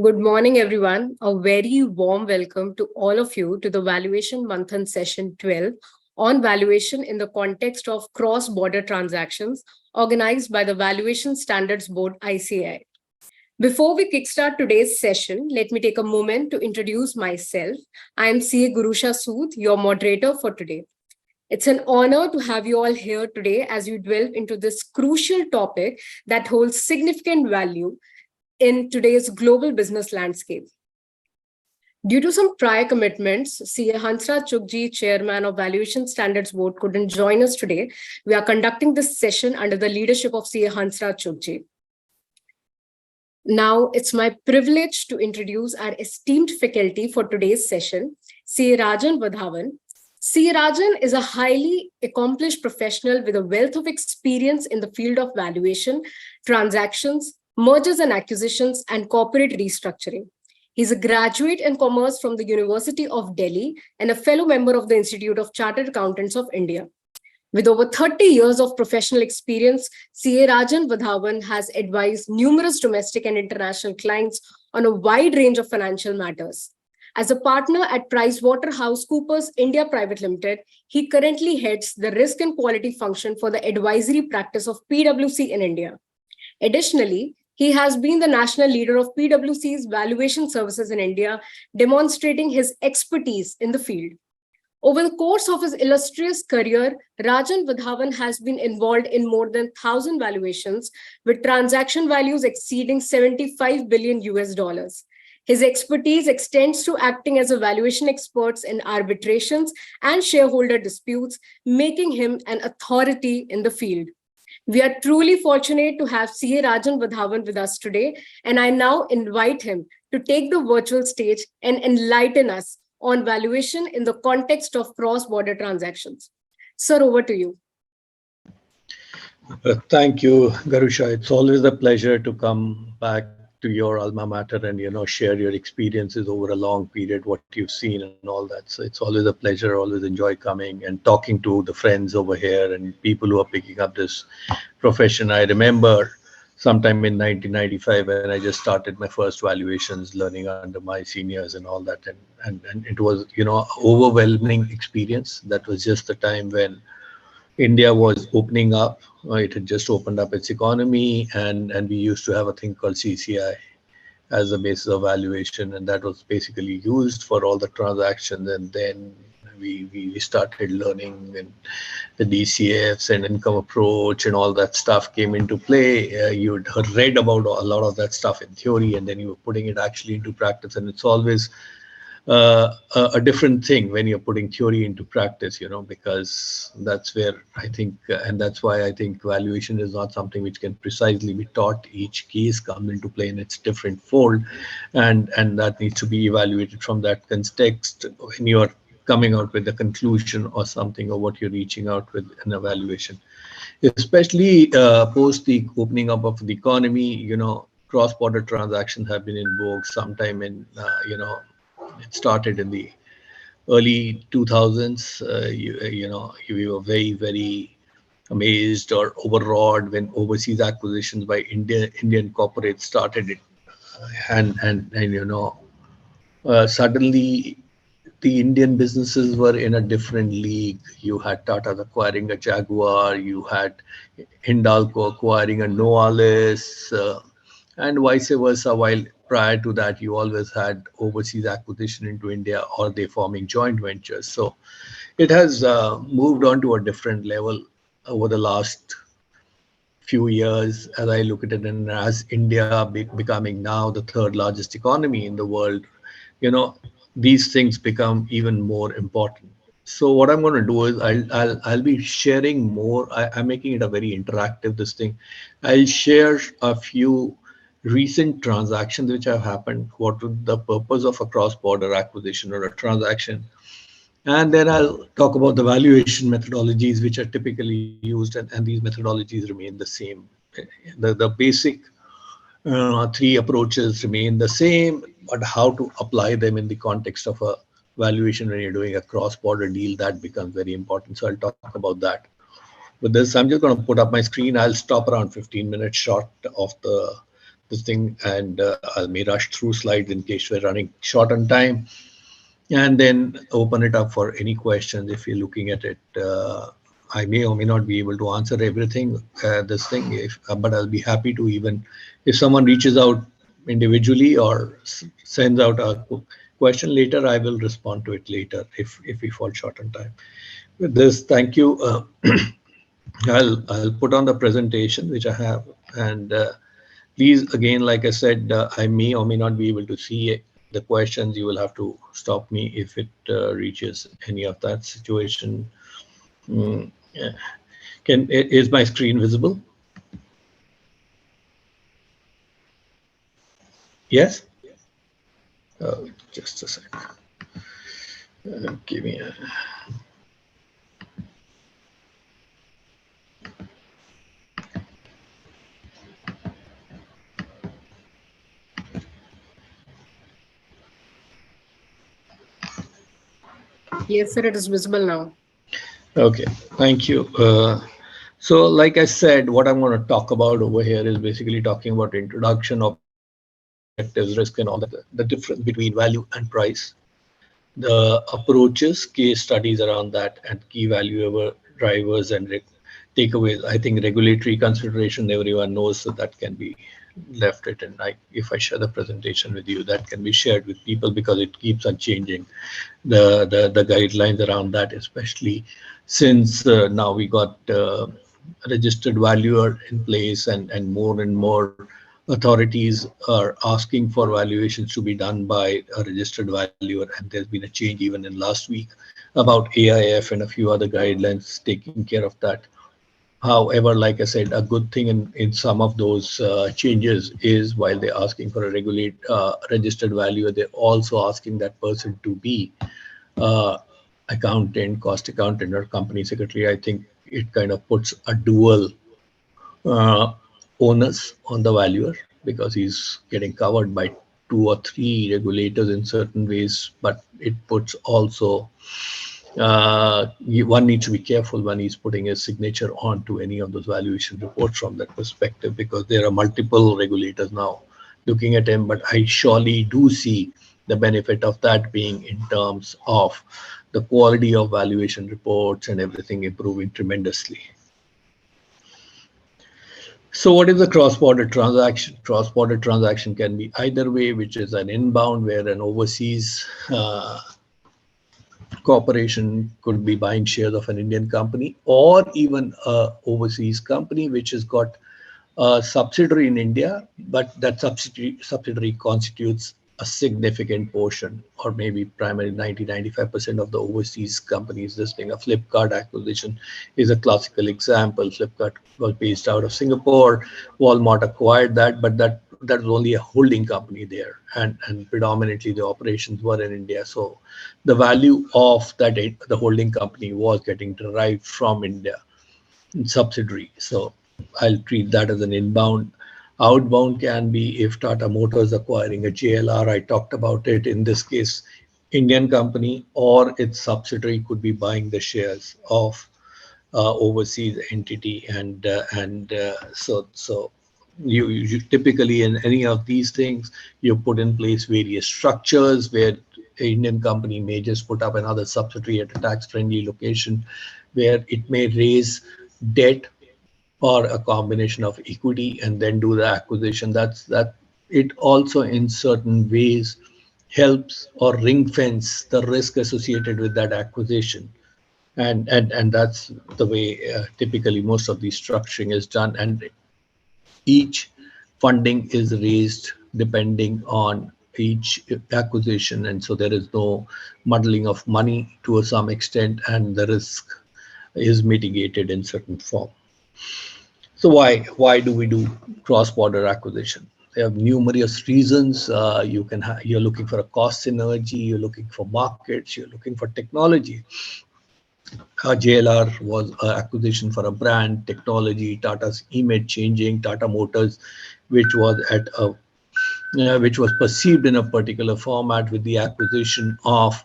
Good morning, everyone. A very warm welcome to all of you to the Valuation Manthan session 12 on valuation in the context of cross border transactions organized by the Valuation Standards Board ICAI. Before we kickstart today's session, let me take a moment to introduce myself. I am CA Gurusha Sood, your moderator for today. It's an honor to have you all here today as we delve into this crucial topic that holds significant value in today's global business landscape. Due to some prior commitments, CA Hansraj Chugji, chairman of Valuation Standards Board, couldn't join us today. We are conducting this session under the leadership of CA Hansraj Chugji. Now, it's my privilege to introduce our esteemed faculty for today's session, CA Rajan Vadhavan. CA Rajan is a highly accomplished professional with a wealth of experience in the field of valuation, transactions, mergers and acquisitions, and corporate restructuring. He's a graduate in commerce from the University of Delhi and a fellow member of the Institute of Chartered Accountants of India. With over 30 years of professional experience, CA Rajan Vadhavan has advised numerous domestic and international clients on a wide range of financial matters. As a partner at PricewaterhouseCoopers India Private Limited, he currently heads the risk and quality function for the advisory practice of PwC in India. Additionally, he has been the national leader of PwC's valuation services in India, demonstrating his expertise in the field. Over the course of his illustrious career, Rajan Vadhavan has been involved in more than 1,000 valuations, with transaction values exceeding 75 billion US dollars. His expertise extends to acting as a valuation expert in arbitrations and shareholder disputes, making him an authority in the field. We are truly fortunate to have CA Rajan Vadhavan with us today, and I now invite him to take the virtual stage and enlighten us on valuation in the context of cross-border transactions. Sir, over to you. Thank you, Garusha. It's always a pleasure to come back to your alma mater and share your experiences over a long period, what you've seen and all that. So it's always a pleasure. Always enjoy coming and talking to the friends over here and people who are picking up this profession. I remember sometime in 1995 when I just started my first valuations, learning under my seniors and all that, and it was overwhelming experience. That was just the time when India was opening up. It had just opened up its economy, and we used to have a thing called CCI as a basis of valuation, and that was basically used for all the transactions. And then we started learning, and the DCFs and income approach and all that stuff came into play. You'd read about a lot of that stuff in theory, and then you were putting it actually into practice. And it's always a different thing when you're putting theory into practice, because that's where I think, and that's why I think valuation is not something which can precisely be taught. Each case comes into play in its different fold, and that needs to be evaluated from that context when you're coming out with a conclusion or something, or what you're reaching out with an evaluation. Especially post the opening up of the economy, cross-border transactions have been in vogue sometime in, it started in the early 2000s. We were very, very amazed or overawed when overseas acquisitions by Indian corporates started it. Suddenly the Indian businesses were in a different league. You had Tata acquiring a Jaguar, you had Hindalco acquiring a Noalis, and vice versa. While prior to that, you always had overseas acquisition into India, or they forming joint ventures. So it has moved on to a different level over the last few years, as I look at it, and as India becoming now the third largest economy in the world, these things become even more important. So what I'm going to do is I'll be sharing more. I'm making it a very interactive this thing. I'll share a few recent transactions which have happened, what would the purpose of a cross-border acquisition or a transaction, and then I'll talk about the valuation methodologies which are typically used, and these methodologies remain the same. The basic three approaches remain the same, but how to apply them in the context of a valuation when you're doing a cross-border deal, that becomes very important. So I'll talk about that. With this, I'm just going to put up my screen. I'll stop around 15 minutes short of the this thing, and I may rush through slides in case we're running short on time, and then open it up for any questions if you're looking at it. I may or may not be able to answer everything, this thing, but I'll be happy to, even if someone reaches out individually or sends out a question later, I will respond to it later if we fall short on time. With this, thank you. I'll put on the presentation which I have, and please, again, like I said, I may or may not be able to see the questions. You will have to stop me if it reaches any of that situation. Yeah. Is my screen visible? Yes. Just a second. Give me a. Yes, sir, it is visible now. Okay, thank you. So, like I said, what I'm going to talk about over here is basically talking about introduction, objectives, risk, and all that. The difference between value and price, the approaches, case studies around that, and key value drivers and takeaways. I think regulatory consideration everyone knows, so that can be left it. And if I share the presentation with you, that can be shared with people because it keeps on changing the guidelines around that, especially since now we got registered valuer in place, and more authorities are asking for valuations to be done by a registered valuer, and there's been a change even in last week about AIF and a few other guidelines taking care of that. However, like I said, a good thing in some of those changes is while they're asking for a registered valuer, they're also asking that person to be uh, accountant, cost accountant, or company secretary. I think it kind of puts a dual uh, onus on the valuer because he's getting covered by two or three regulators in certain ways, but it puts also one needs to be careful when he's putting his signature onto any of those valuation reports from that perspective, because there are multiple regulators now looking at him. But I surely do see the benefit of that being in terms of the quality of valuation reports and everything improving tremendously. So what is a cross-border transaction? Cross-border transaction can be either way, which is an inbound where an overseas corporation could be buying shares of an Indian company, or even a overseas company which has got a subsidiary in India, but that subsidiary constitutes a significant portion, or maybe primarily 90-95% of the overseas companies. This thing, a Flipkart acquisition is a classical example. Flipkart was based out of Singapore. Walmart acquired that, but that was only a holding company there, and predominantly the operations were in India. So the value of that the holding company was getting derived from India subsidiary. So I'll treat that as an inbound. Outbound can be if Tata Motors acquiring a JLR. I talked about it. In this case, Indian company or its subsidiary could be buying the shares of overseas entity, and so you typically in any of these things you put in place various structures where an Indian company may just put up another subsidiary at a tax-friendly location where it may raise debt or a combination of equity and then do the acquisition. That it also in certain ways helps or ring fence the risk associated with that acquisition, and that's the way typically most of the structuring is done, and each funding is raised depending on each acquisition, and so there is no muddling of money to some extent, and the risk is mitigated in certain form. So why do we do cross-border acquisition? There are numerous reasons. You're looking for a cost synergy, you're looking for markets, you're looking for technology. JLR was an acquisition for a brand, technology, Tata's image changing, Tata Motors, which was at a which was perceived in a particular format. With the acquisition of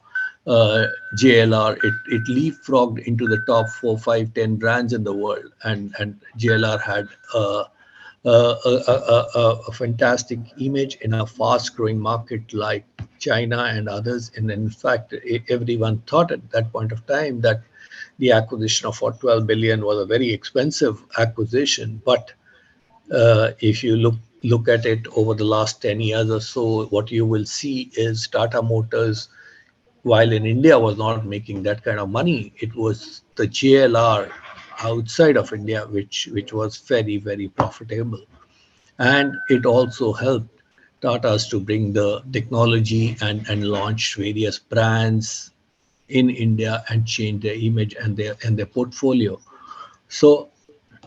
JLR, it leapfrogged into the top 4, 5, 10 brands in the world, and JLR had a fantastic image in a fast growing market like China and others. And in fact, everyone thought at that point of time that the acquisition of for 12 billion was a very expensive acquisition. But if you look at it over the last 10 years or so, what you will see is Tata Motors, while in India was not making that kind of money, it was the JLR outside of India which was very, very profitable. And it also helped Tata's to bring the technology and launch various brands in India and change their image and their portfolio. So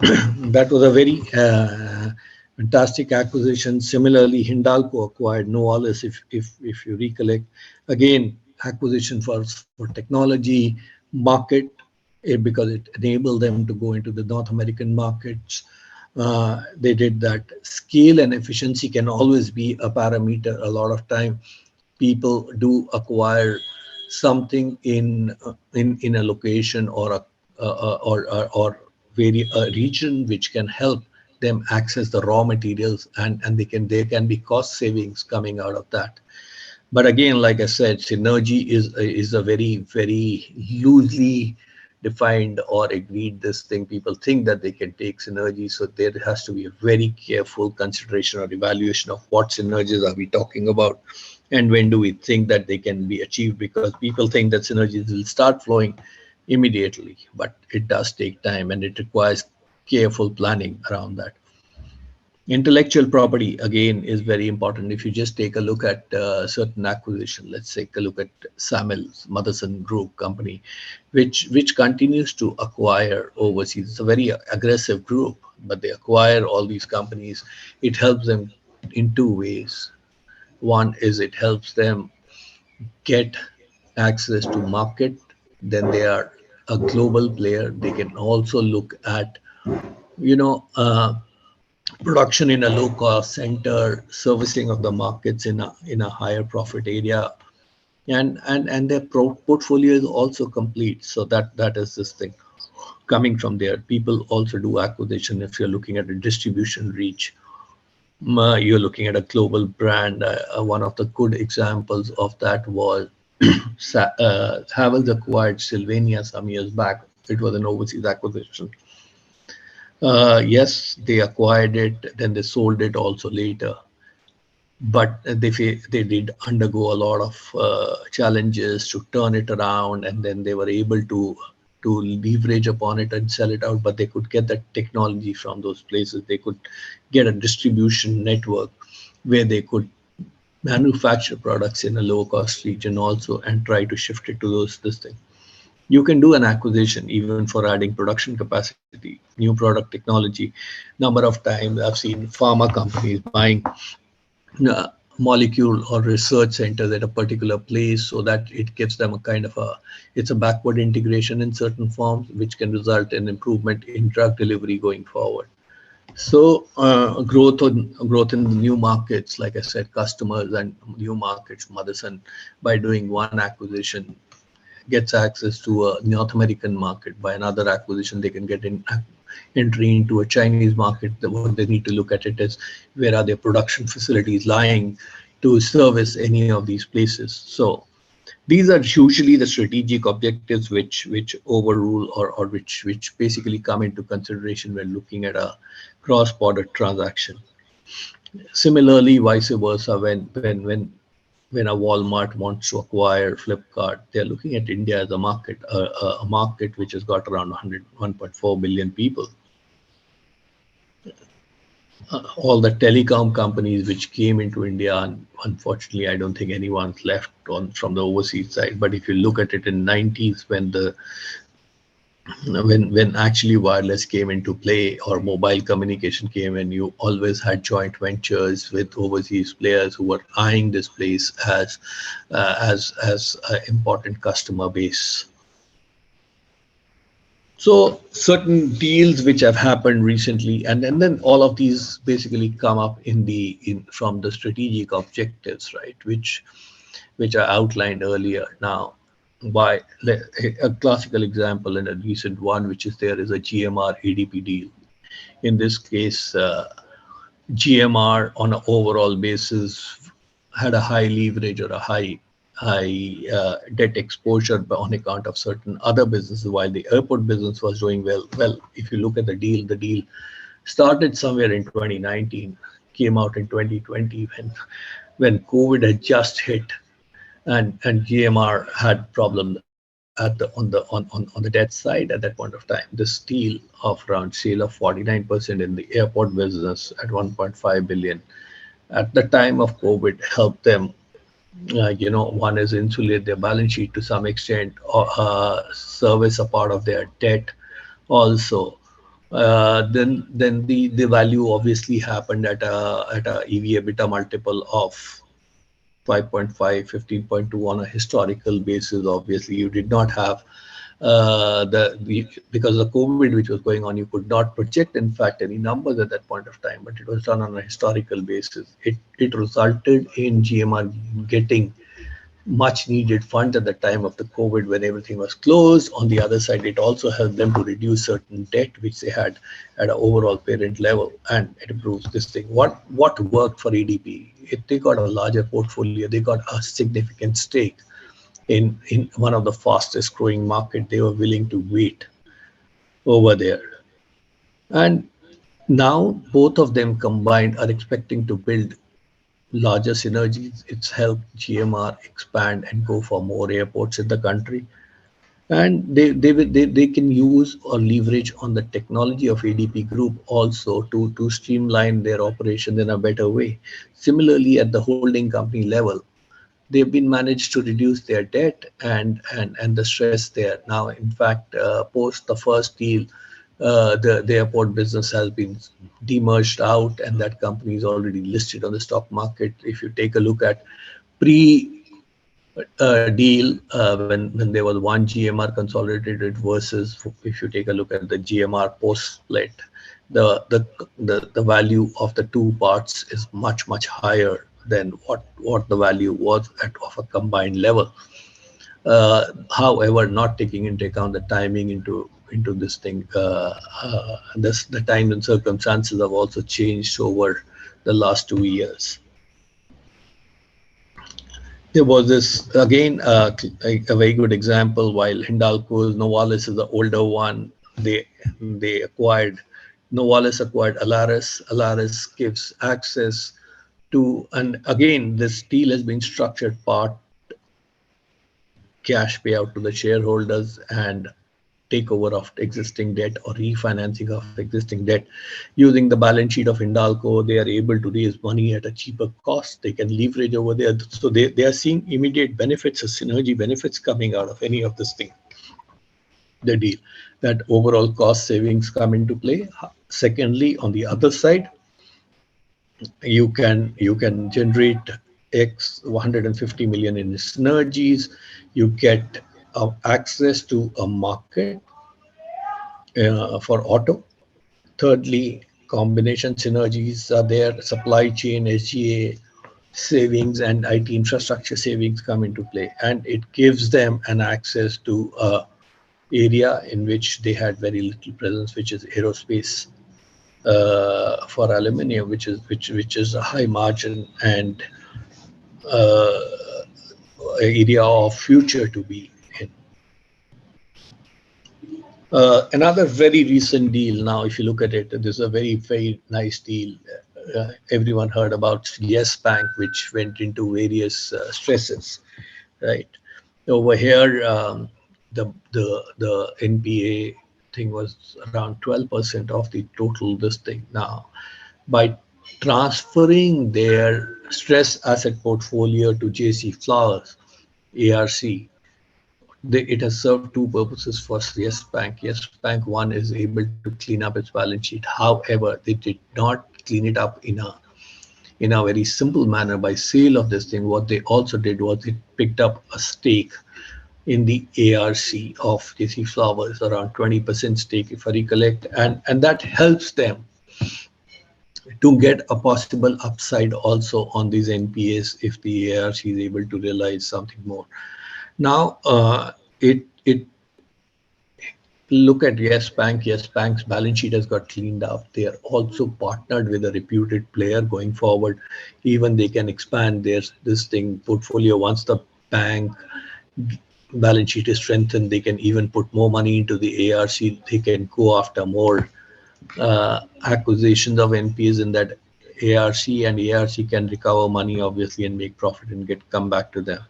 that was a very fantastic acquisition. Similarly, Hindalco acquired Novalis, if you recollect. Again, acquisition for technology market, because it enabled them to go into the North American markets. They did that. Scale and efficiency can always be a parameter. A lot of time, people do acquire something in a location or or a region which can help them access the raw materials, and there can be cost savings coming out of that. But again, like I said, synergy is a very, very loosely defined or agreed this thing. People think that they can take synergy, so there has to be a very careful consideration or evaluation of what synergies are we talking about, and when do we think that they can be achieved. Because people think that synergies will start flowing immediately, but it does take time and it requires careful planning around that. Intellectual property again is very important. If you just take a look at certain acquisition, let's take a look at Samuel's Motherson Group company, which continues to acquire overseas. It's a very aggressive group, but they acquire all these companies. It helps them in two ways. One is it helps them get access to market. Then they are a global player. They can also look at, you know, production in a low cost center, servicing of the markets in a higher profit area, and their portfolio is also complete. So that is this thing coming from there. People also do acquisition if you're looking at a distribution reach. You're looking at a global brand. One of the good examples of that was Havells acquired Sylvania some years back. It was an overseas acquisition. Yes, they acquired it, then they sold it also later. But they did undergo a lot of challenges to turn it around, and then they were able to leverage upon it and sell it out. But they could get that technology from those places. They could get a distribution network where they could manufacture products in a low cost region also and try to shift it to those this thing. You can do an acquisition even for adding production capacity, new product technology. Number of times I've seen pharma companies buying molecule or research centers at a particular place, so that it gives them a kind of it's a backward integration in certain forms, which can result in improvement in drug delivery going forward. So growth in the new markets, like I said, customers and new markets. Motherson, by doing one acquisition, gets access to a North American market. By another acquisition, they can get in entry into a Chinese market. What they need to look at it is where are their production facilities lying to service any of these places. So these are usually the strategic objectives which overrule or which basically come into consideration when looking at a cross-border transaction. Similarly, vice versa, when a Walmart wants to acquire Flipkart, they're looking at India as a market, a market which has got around 1.4 billion people. All the telecom companies which came into India, and unfortunately, I don't think anyone's left on from the overseas side. But if you look at it in 90s, when actually wireless came into play or mobile communication came in, you always had joint ventures with overseas players who were eyeing this place as an important customer base. So certain deals which have happened recently, and then all of these basically come up in from the strategic objectives, right? Which I outlined earlier. Now, by a classical example and a recent one, which is there, is a GMR ADP deal. In this case, GMR on an overall basis had a high leverage or a high debt exposure on account of certain other businesses, while the airport business was doing well. Well, if you look at the deal started somewhere in 2019, came out in 2020 when COVID had just hit, and GMR had problem on the debt side at that point of time. This deal of around sale of 49% in the airport business at 1.5 billion at the time of COVID helped them. One is insulate their balance sheet to some extent, or service a part of their debt also. Then the value obviously happened at a EV EBITDA multiple of 5.5, 15.2 on a historical basis. Obviously, you did not have because of COVID which was going on, you could not project in fact any numbers at that point of time, but it was done on a historical basis. It resulted in GMR getting much needed funds at the time of the COVID when everything was closed. On the other side, it also helped them to reduce certain debt which they had at an overall parent level, and it improves this thing. What worked for EDP? They got a larger portfolio. They got a significant stake in one of the fastest growing market. They were willing to wait over there, and now both of them combined are expecting to build larger synergies. It's helped GMR expand and go for more airports in the country. And they can use or leverage on the technology of ADP Group also to streamline their operations in a better way. Similarly, at the holding company level, they've been managed to reduce their debt and the stress there. Now, in fact, post the first deal, the airport business has been demerged out, and that company is already listed on the stock market. If you take a look at pre deal, when there was one GMR consolidated versus if you take a look at the GMR post split, the value of the two parts is much higher than what the value was at of a combined level. However, not taking into account the timing into this thing, the time and circumstances have also changed over the last 2 years. There was this again a very good example. While Hindalco's Novalis is the older one, they acquired Novalis acquired Alaris. Alaris gives access to, and again this deal has been structured part cash payout to the shareholders and takeover of existing debt or refinancing of existing debt. Using the balance sheet of Hindalco, they are able to raise money at a cheaper cost. They can leverage over there. So they are seeing immediate benefits or synergy benefits coming out of any of this thing, the deal. That overall cost savings come into play. Secondly, on the other side, you can generate X 150 million in synergies. You get access to a market for auto. Thirdly, combination synergies are there, supply chain, SGA savings, and IT infrastructure savings come into play. And it gives them an access to a area in which they had very little presence, which is aerospace for aluminium, which is a high margin and uh, area of future to be in. Another very recent deal. Now, if you look at it, this is a very nice deal. Everyone heard about Yes Bank, which went into various stresses, right? Over here, the NPA thing was around 12% of the total this thing. Now, by transferring their stress asset portfolio to JC Flowers, ARC, it has served two purposes for Yes Bank. Yes Bank, one, is able to clean up its balance sheet. However, they did not clean it up in a very simple manner by sale of this thing. What they also did was it picked up a stake in the ARC of JC Flowers, around 20% stake, if I recollect, and that helps them to get a possible upside also on these NPAs if the ARC is able to realize something more. Now, it look at Yes Bank. Yes Bank's balance sheet has got cleaned up. They are also partnered with a reputed player going forward. Even they can expand their this thing portfolio once the bank balance sheet is strengthened. They can even put more money into the ARC. They can go after more acquisitions of NPs in that ARC, and ARC can recover money obviously and make profit and get come back to them.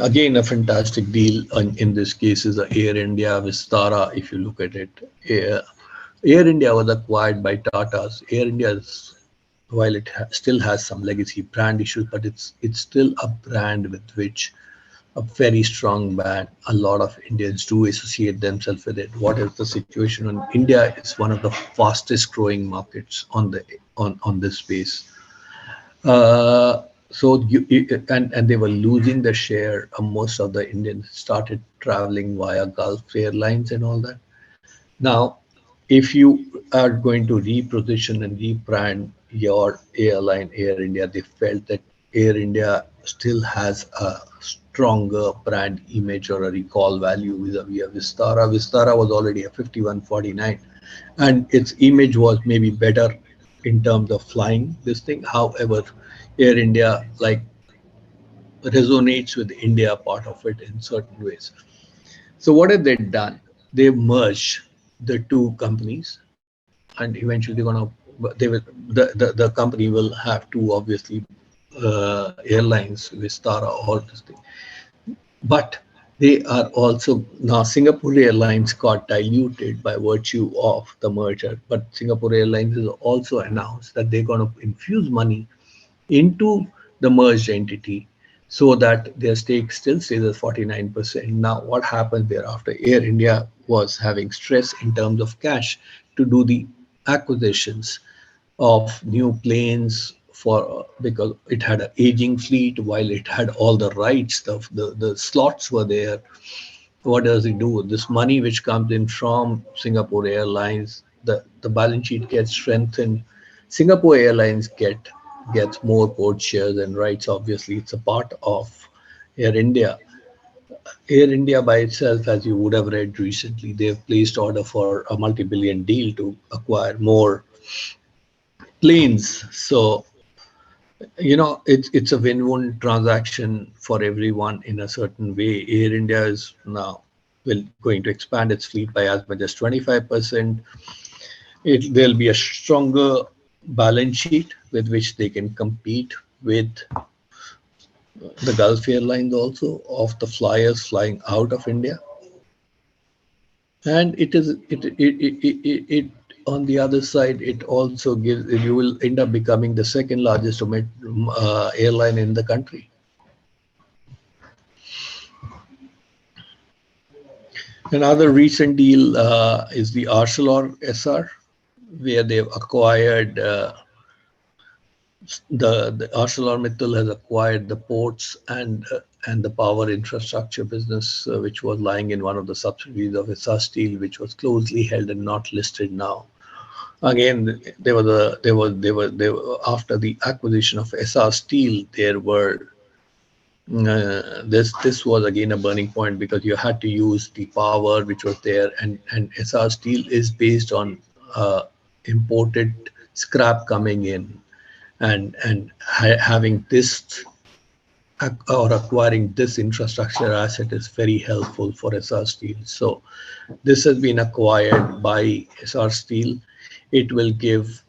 Again, a fantastic deal in this case is the Air India Vistara. If you look at it, Air India was acquired by Tata's. Air India is, while it still has some legacy brand issues, but it's still a brand with which a very strong brand. A lot of Indians do associate themselves with it. What is the situation? In India is one of the fastest growing markets on this space. So and they were losing the share. Most of the Indians started traveling via Gulf Airlines and all that. Now, if you are going to reposition and rebrand your airline, Air India, they felt that Air India still has a stronger brand image or a recall value vis-a-vis Vistara. Vistara was already a 5149, and its image was maybe better in terms of flying this thing. However, Air India like resonates with India part of it in certain ways. So what have they done? They merged the two companies, and eventually they will the company will have two obviously airlines, Vistara or this thing. But they are also now Singapore Airlines got diluted by virtue of the merger. But Singapore Airlines has also announced that they're going to infuse money into the merged entity so that their stake still stays at 49%. Now, what happens thereafter? Air India was having stress in terms of cash to do the acquisitions of new planes for because it had an aging fleet while it had all the rights, the slots were there. What does it do? This money which comes in from Singapore Airlines, the balance sheet gets strengthened. Singapore Airlines gets more port shares and rights. Obviously, it's a part of Air India. Air India by itself, as you would have read recently, they've placed order for a multi-billion deal to acquire more planes. So it's a win-win transaction for everyone in a certain way. Air India is now will going to expand its fleet by as much as 25%. There'll be a stronger balance sheet with which they can compete with the Gulf Airlines also of the flyers flying out of India. And it on the other side, it also gives you will end up becoming the second largest airline in the country. Another recent deal is the Arcelor SR, where they've acquired the ArcelorMittal has acquired the ports and the power infrastructure business, which was lying in one of the subsidiaries of Essar Steel, which was closely held and not listed now. Again, there were after the acquisition of Essar Steel, there were this was again a burning point because you had to use the power which was there, and SR Steel is based on imported scrap coming in, and having this or acquiring this infrastructure asset is very helpful for SR Steel. So this has been acquired by SR Steel. It will give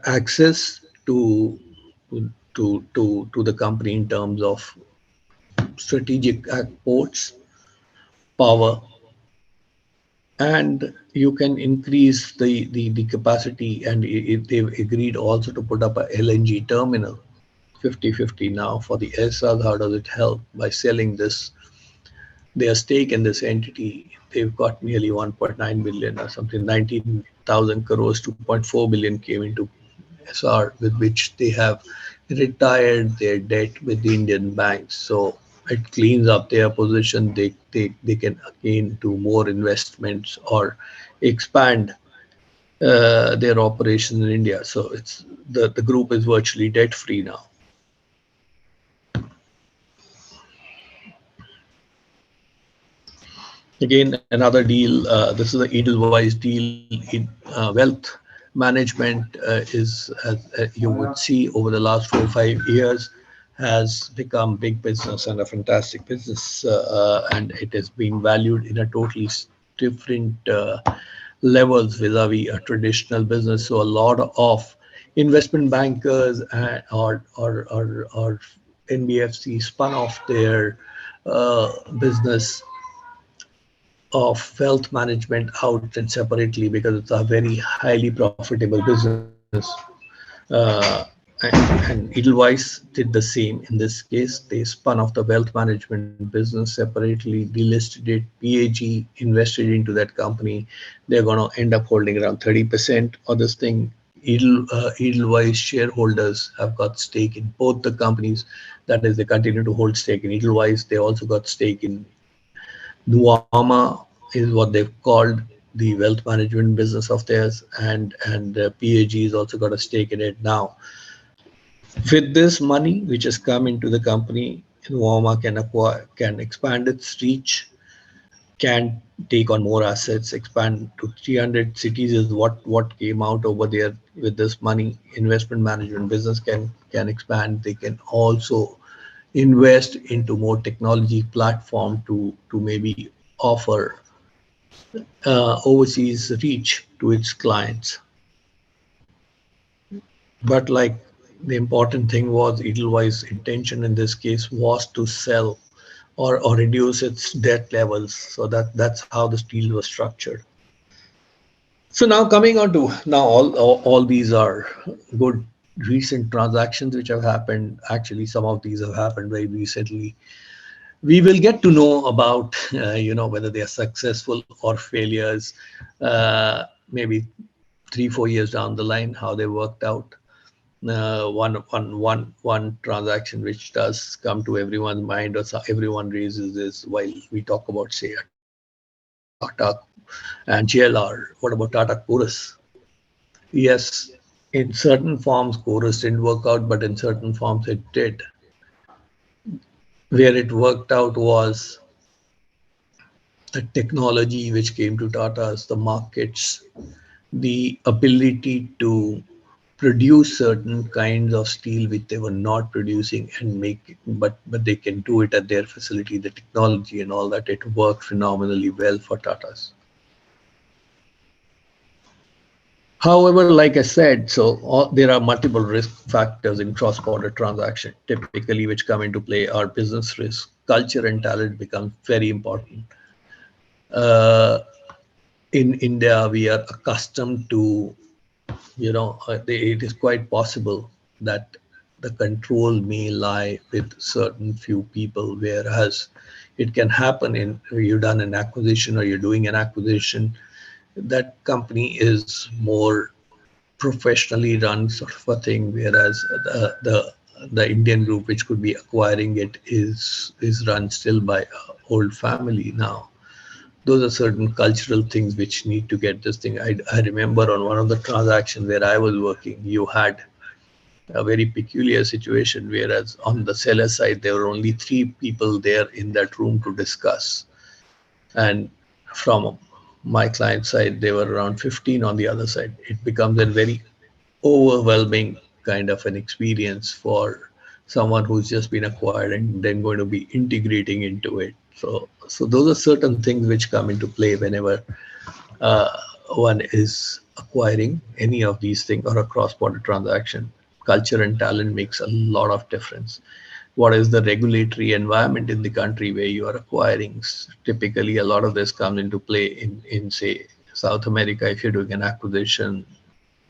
access to the company in terms of strategic ports, power, and you can increase the capacity. And they've agreed also to put up a LNG terminal 50-50 now for the SRs. How does it help? By selling this, their stake in this entity, they've got nearly 1.9 billion or something, 19,000 crores, 2.4 billion came into SR, with which they have retired their debt with the Indian banks. So it cleans up their position. They can again do more investments or expand their operations in India. So the group is virtually debt free now. Again, another deal. This is the Edelweiss deal. Wealth management you would see over the last 4 or 5 years, has become big business and a fantastic business, and it has been valued in a totally different levels vis-a-vis a traditional business. So a lot of investment bankers or NBFC spun off their business of wealth management out and separately because it's a very highly profitable business. Uh, and Edelweiss did the same in this case. They spun off the wealth management business separately, delisted it. PAG invested into that company. They're going to end up holding around 30% of this thing. Edelweiss shareholders have got stake in both the companies. That is, they continue to hold stake in Edelweiss. They also got stake in Nuama, is what they've called the wealth management business of theirs, and PAG has also got a stake in it now. With this money which has come into the company, Nuama can expand its reach, can take on more assets, expand to 300 cities is what came out over there with this money. Investment management business can expand. They can also invest into more technology platform to maybe offer overseas reach to its clients. But like the important thing was Edelweiss' intention in this case was to sell or reduce its debt levels. So that's how this deal was structured. So now coming on to now all these are good recent transactions which have happened. Actually, some of these have happened very recently. We will get to know about whether they are successful or failures, maybe 3 4 years down the line, how they worked out. One transaction which does come to everyone's mind or everyone raises is while we talk about, say, a Tata and JLR. What about Tata Chorus? Yes, in certain forms Chorus didn't work out, but in certain forms it did. Where it worked out was the technology which came to Tata's, the markets, the ability to produce certain kinds of steel which they were not producing and make it, but they can do it at their facility, the technology and all that. It worked phenomenally well for Tata's. However, like I said, there are multiple risk factors in cross-border transaction, typically which come into play. Are business risk, culture and talent become very important. Uh, in India, we are accustomed to, it is quite possible that the control may lie with certain few people, whereas it can happen in you've done an acquisition or you're doing an acquisition, that company is more professionally run sort of a thing, whereas the Indian group which could be acquiring it is run still by an old family now. Those are certain cultural things which need to get this thing. I remember on one of the transactions where I was working, you had a very peculiar situation, whereas on the seller side, there were only three people there in that room to discuss. And from my client side, there were around 15 on the other side. It becomes a very overwhelming kind of an experience for someone who's just been acquired and then going to be integrating into it. So those are certain things which come into play whenever uh, one is acquiring any of these things or a cross-border transaction. Culture and talent makes a lot of difference. What is the regulatory environment in the country where you are acquiring? Typically, a lot of this comes into play in say, South America, if you're doing an acquisition,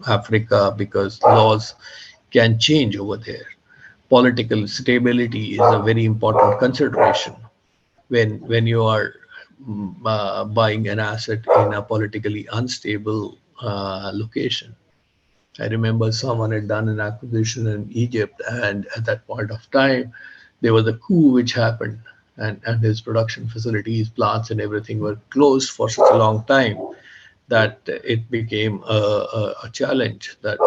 Africa, because laws can change over there. Political stability is a very important consideration when you are buying an asset in a politically unstable location. I remember someone had done an acquisition in Egypt, and at that point of time, there was a coup which happened, and his production facilities, plants, and everything were closed for such a long time that it became a challenge that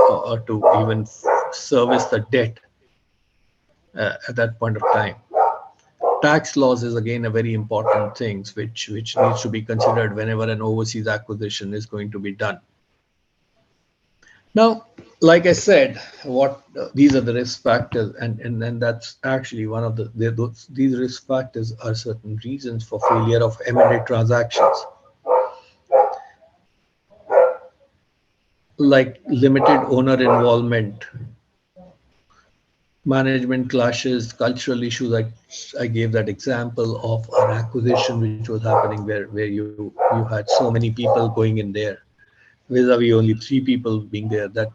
to even service the debt at that point of time. Tax laws is again a very important thing which needs to be considered whenever an overseas acquisition is going to be done. Now, like I said, what these are the risk factors, and then that's actually one of these risk factors are certain reasons for failure of M&A transactions, like limited owner involvement, management clashes, cultural issues. I gave that example of an acquisition which was happening where you had so many people going in there, vis-a-vis only three people being there. That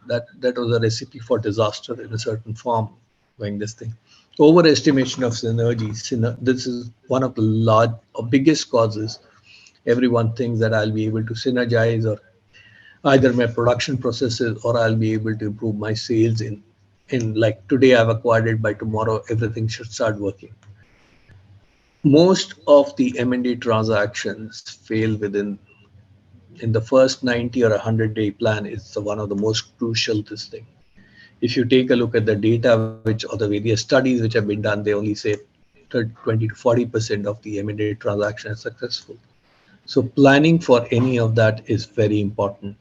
was a recipe for disaster in a certain form. Doing this thing, overestimation of synergies. This is one of the biggest causes. Everyone thinks that I'll be able to synergize or either my production processes or I'll be able to improve my sales in like today I've acquired it, by tomorrow everything should start working. Most of the M&A transactions fail within in the first 90 or 100-day plan. Is one of the most crucial this thing. If you take a look at the data which or the various studies which have been done, they only say 20 to 40% of the M&A transaction is successful. So planning for any of that is very important.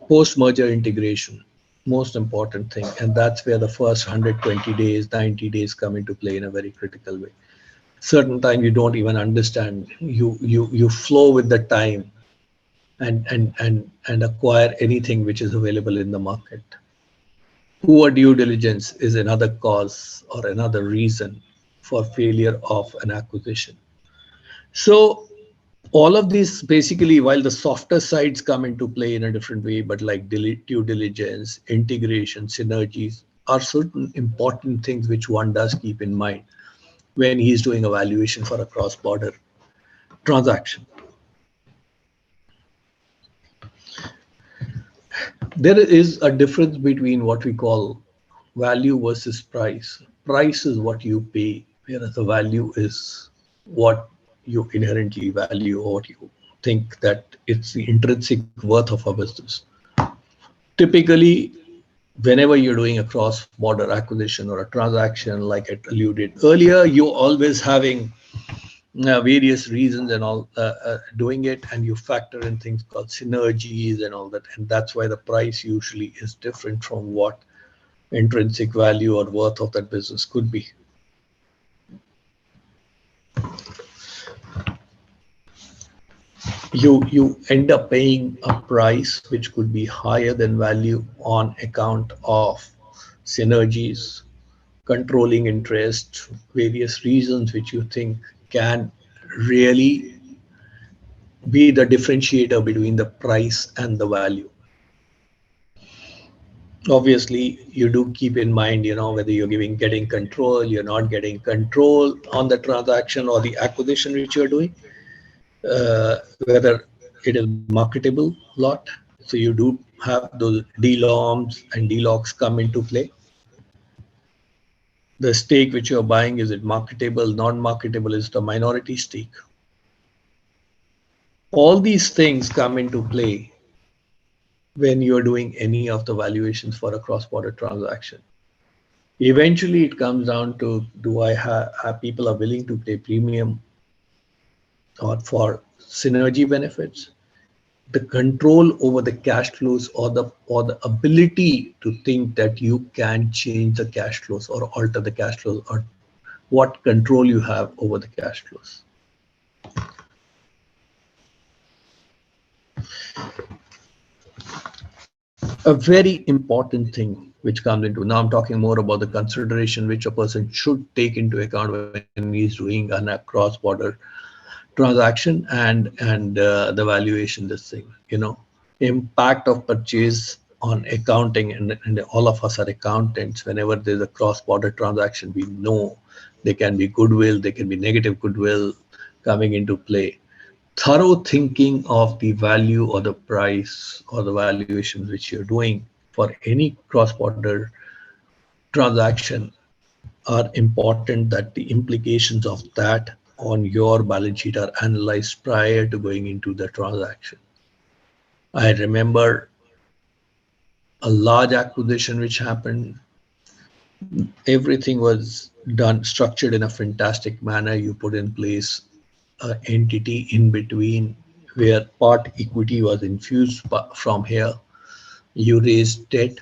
Post-merger integration, most important thing, and that's where the first 120 days, 90 days come into play in a very critical way. Certain time you don't even understand. You flow with the time and acquire anything which is available in the market. Poor due diligence is another cause or another reason for failure of an acquisition. So all of these basically, while the softer sides come into play in a different way, but like due diligence, integration, synergies are certain important things which one does keep in mind when he's doing a valuation for a cross-border transaction. There is a difference between what we call value versus price. Price is what you pay, whereas the value is what you inherently value or what you think that it's the intrinsic worth of a business. Typically, whenever you're doing a cross-border acquisition or a transaction, like I alluded earlier, you're always having various reasons and all doing it, and you factor in things called synergies and all that, and that's why the price usually is different from what intrinsic value or worth of that business could be. You end up paying a price which could be higher than value on account of synergies, controlling interest, various reasons which you think can really be the differentiator between the price and the value. Obviously, you do keep in mind, whether you're getting control, you're not getting control on the transaction or the acquisition which you're doing, whether it is marketable lot. So you do have those DLOMs and DLOCs come into play. The stake which you're buying, is it marketable, non-marketable, is the minority stake? All these things come into play when you're doing any of the valuations for a cross-border transaction. Eventually, it comes down to, do I have people are willing to pay premium or for synergy benefits, the control over the cash flows, or the ability to think that you can change the cash flows or alter the cash flows, or what control you have over the cash flows. A very important thing which comes into, now I'm talking more about the consideration which a person should take into account when he's doing a cross-border transaction, and the valuation, this thing, impact of purchase on accounting, and all of us are accountants. Whenever there's a cross-border transaction, we know there can be goodwill, there can be negative goodwill coming into play. Thorough thinking of the value or the price or the valuations which you're doing for any cross-border transaction are important, that the implications of that on your balance sheet are analyzed prior to going into the transaction. I remember a large acquisition which happened Everything was done, structured in a fantastic manner. You put in place an entity in between where part equity was infused from here. You raised debt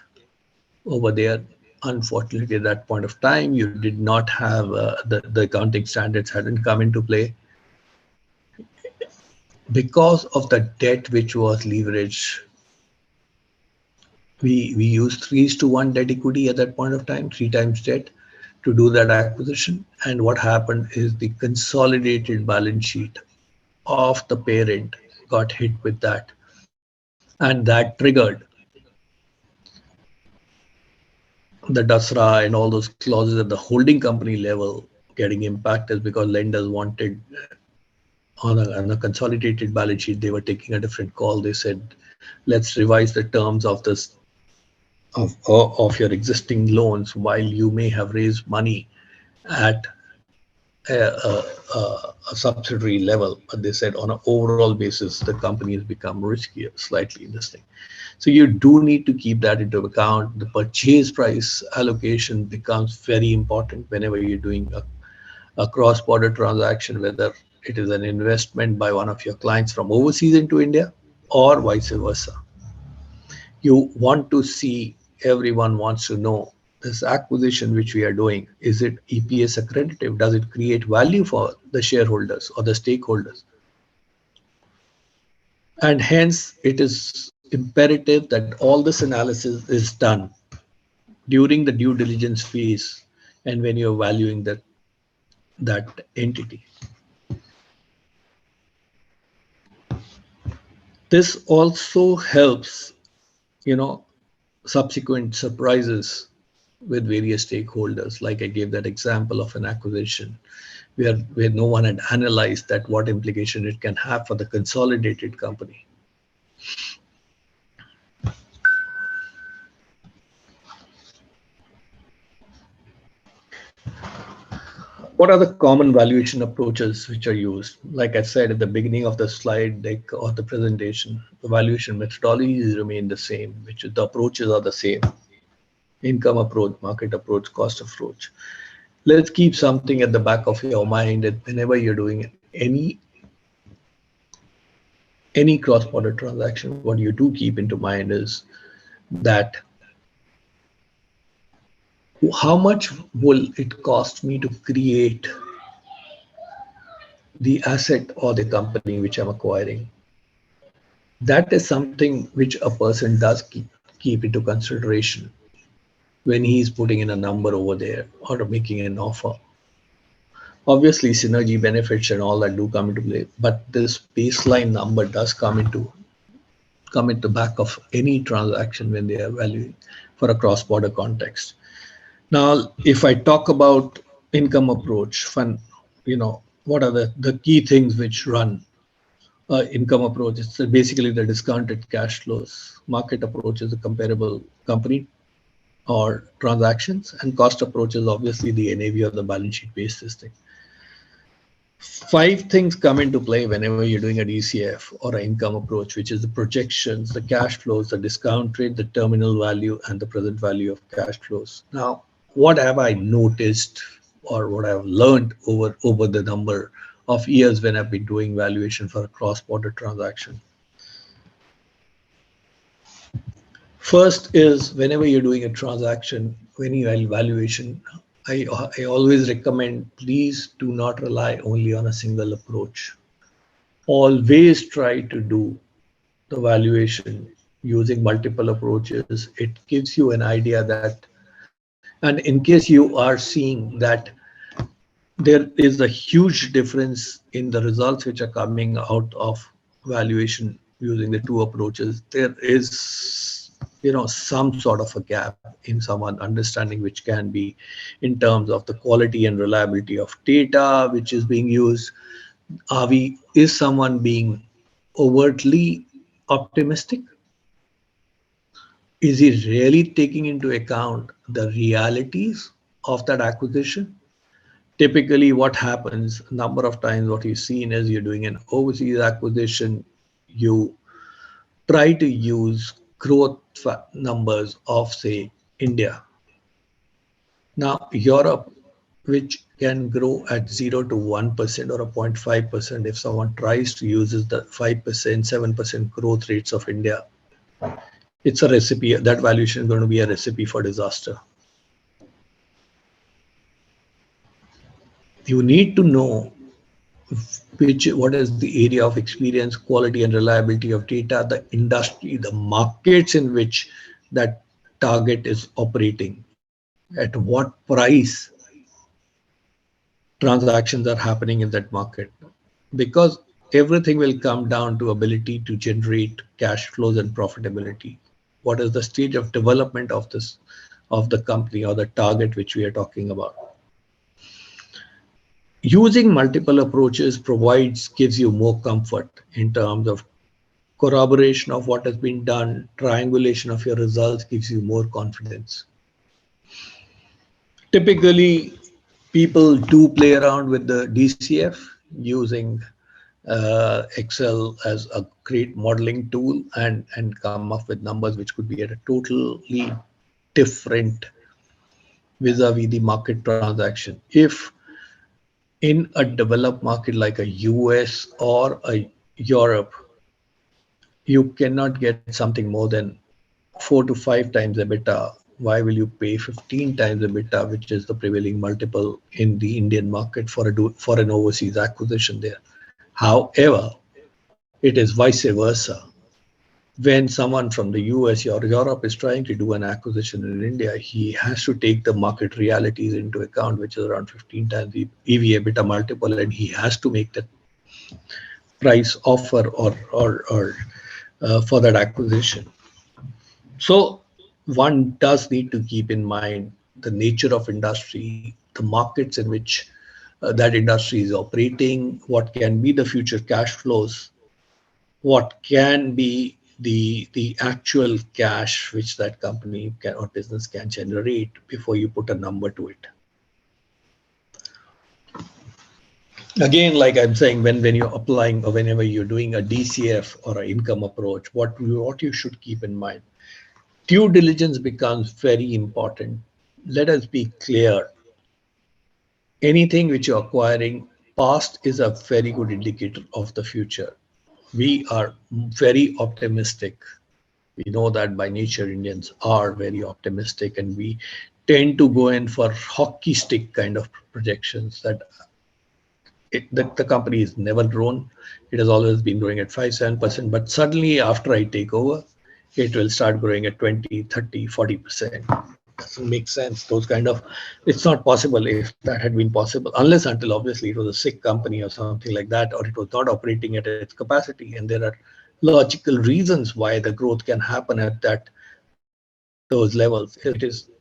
over there. Unfortunately, at that point of time, you did not have the accounting standards hadn't come into play because of the debt which was leveraged. We used 3:1 debt equity at that point of time, three times debt to do that acquisition. And what happened is the consolidated balance sheet of the parent got hit with that, and that triggered the DASRA and all those clauses at the holding company level getting impacted because lenders wanted on a consolidated balance sheet, they were taking a different call. They said, let's revise the terms of this of your existing loans while you may have raised money at a subsidiary level. But they said on an overall basis, the company has become riskier slightly in this thing. So you do need to keep that into account. The purchase price allocation becomes very important whenever you're doing a cross-border transaction, whether it is an investment by one of your clients from overseas into India or vice versa. You want to see, everyone wants to know this acquisition which we are doing, is it EPS accretive? Does it create value for the shareholders or the stakeholders? And hence, it is imperative that all this analysis is done during the due diligence phase and when you're valuing that entity. This also helps, you know, subsequent surprises with various stakeholders. Like I gave that example of an acquisition where no one had analyzed that what implication it can have for the consolidated company. What are the common valuation approaches which are used? Like I said at the beginning of the slide deck or the presentation, the valuation methodologies remain the same, which the approaches are the same: income approach, market approach, cost approach. Let's keep something at the back of your mind that whenever you're doing any cross-border transaction, what you do keep into mind is that how much will it cost me to create the asset or the company which I'm acquiring? That is something which a person does keep into consideration when he's putting in a number over there or making an offer. Obviously, synergy benefits and all that do come into play, but this baseline number does come into back of any transaction when they are valuing for a cross-border context. Now, if I talk about income approach, what are the key things which run income approach? It's basically the discounted cash flows. Market approach is a comparable company or transactions, and cost approach is obviously the NAV or the balance sheet based system. Five things come into play whenever you're doing a DCF or an income approach, which is the projections, the cash flows, the discount rate, the terminal value, and the present value of cash flows. Now, what have I noticed or what I've learned over the number of years when I've been doing valuation for a cross-border transaction? First is whenever you're doing a transaction, when you valuation, I always recommend please do not rely only on a single approach. Always try to do the valuation using multiple approaches. It gives you an idea that, and in case you are seeing that there is a huge difference in the results which are coming out of valuation using the two approaches, there is some sort of a gap in someone understanding which can be in terms of the quality and reliability of data which is being used. Is someone being overtly optimistic? Is he really taking into account the realities of that acquisition? Typically what happens a number of times, what you've seen is you're doing an overseas acquisition, you try to use growth numbers of say India, Now, Europe, which can grow at 0 to 1% or a 0.5%, if someone tries to use the 5%, 7% growth rates of India, it's a recipe. That valuation is going to be a recipe for disaster. You need to know what is the area of experience, quality, and reliability of data, the industry, the markets in which that target is operating, at what price transactions are happening in that market, because everything will come down to ability to generate cash flows and profitability. What is the stage of development of this, of the company or the target which we are talking about? Using multiple approaches provides, gives you more comfort in terms of corroboration of what has been done. Triangulation of your results gives you more confidence. Typically, people do play around with the DCF using Excel as a great modeling tool, and come up with numbers which could be at a totally different vis-a-vis the market transaction. If in a developed market like a US or a Europe, you cannot get something more than 4 to 5 times EBITDA, why will you pay 15 times EBITDA, which is the prevailing multiple in the Indian market for for an overseas acquisition there? However, it is vice versa. When someone from the US or Europe is trying to do an acquisition in India, he has to take the market realities into account, which is around 15 times the EV EBITDA multiple, and he has to make that price offer or for that acquisition. So one does need to keep in mind the nature of industry, the markets in which that industry is operating, what can be the future cash flows, what can be the actual cash which that company can, or business can generate before you put a number to it. Again, like I'm saying, when you're applying or whenever you're doing a DCF or an income approach, what you should keep in mind, due diligence becomes very important. Let us be clear, anything which you're acquiring, past is a very good indicator of the future. We are very optimistic. We know that by nature Indians are very optimistic, and we tend to go in for hockey stick kind of projections that the company has never grown. It has always been growing at 5-7%, but suddenly after I take over, it will start growing at 20, 30, 40%. Doesn't make sense. Those kind of, it's not possible. If that had been possible, unless until obviously it was a sick company or something like that, or it was not operating at its capacity. And there are logical reasons why the growth can happen at those levels. It is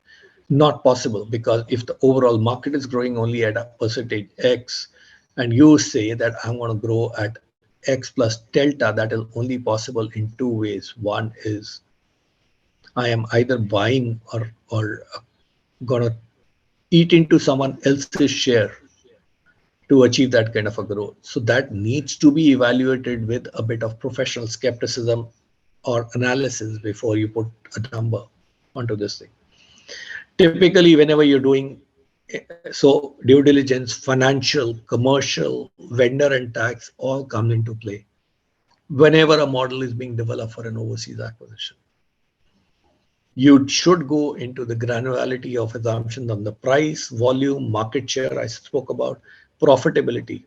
not possible, because if the overall market is growing only at a percentage X, and you say that I'm going to grow at X plus delta, that is only possible in two ways. One is I am either buying or going to eat into someone else's share to achieve that kind of a growth. So that needs to be evaluated with a bit of professional skepticism or analysis before you put a number onto this thing. Typically, whenever you're doing so, due diligence, financial, commercial, vendor, and tax all come into play whenever a model is being developed for an overseas acquisition. You should go into the granularity of assumptions on the price, volume, market share I spoke about, profitability.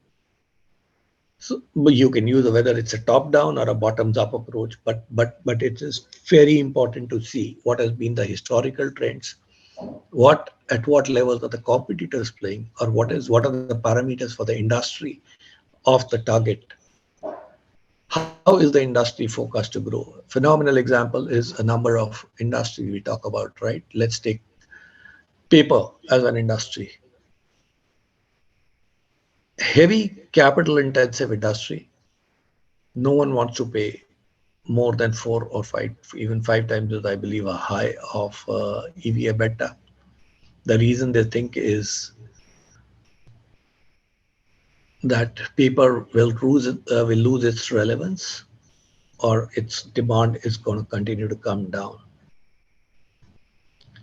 So you can use whether it's a top-down or a bottoms-up approach, but it is very important to see what has been the historical trends, at what levels are the competitors playing, or what are the parameters for the industry of the target. How is the industry forecast to grow? Phenomenal example is a number of industries we talk about, right? Let's take paper as an industry. Heavy capital intensive industry. No one wants to pay more than 4 or 5, even 5 times, as I believe, a high of EV EBITDA. The reason they think is that paper will lose its relevance, or its demand is going to continue to come down.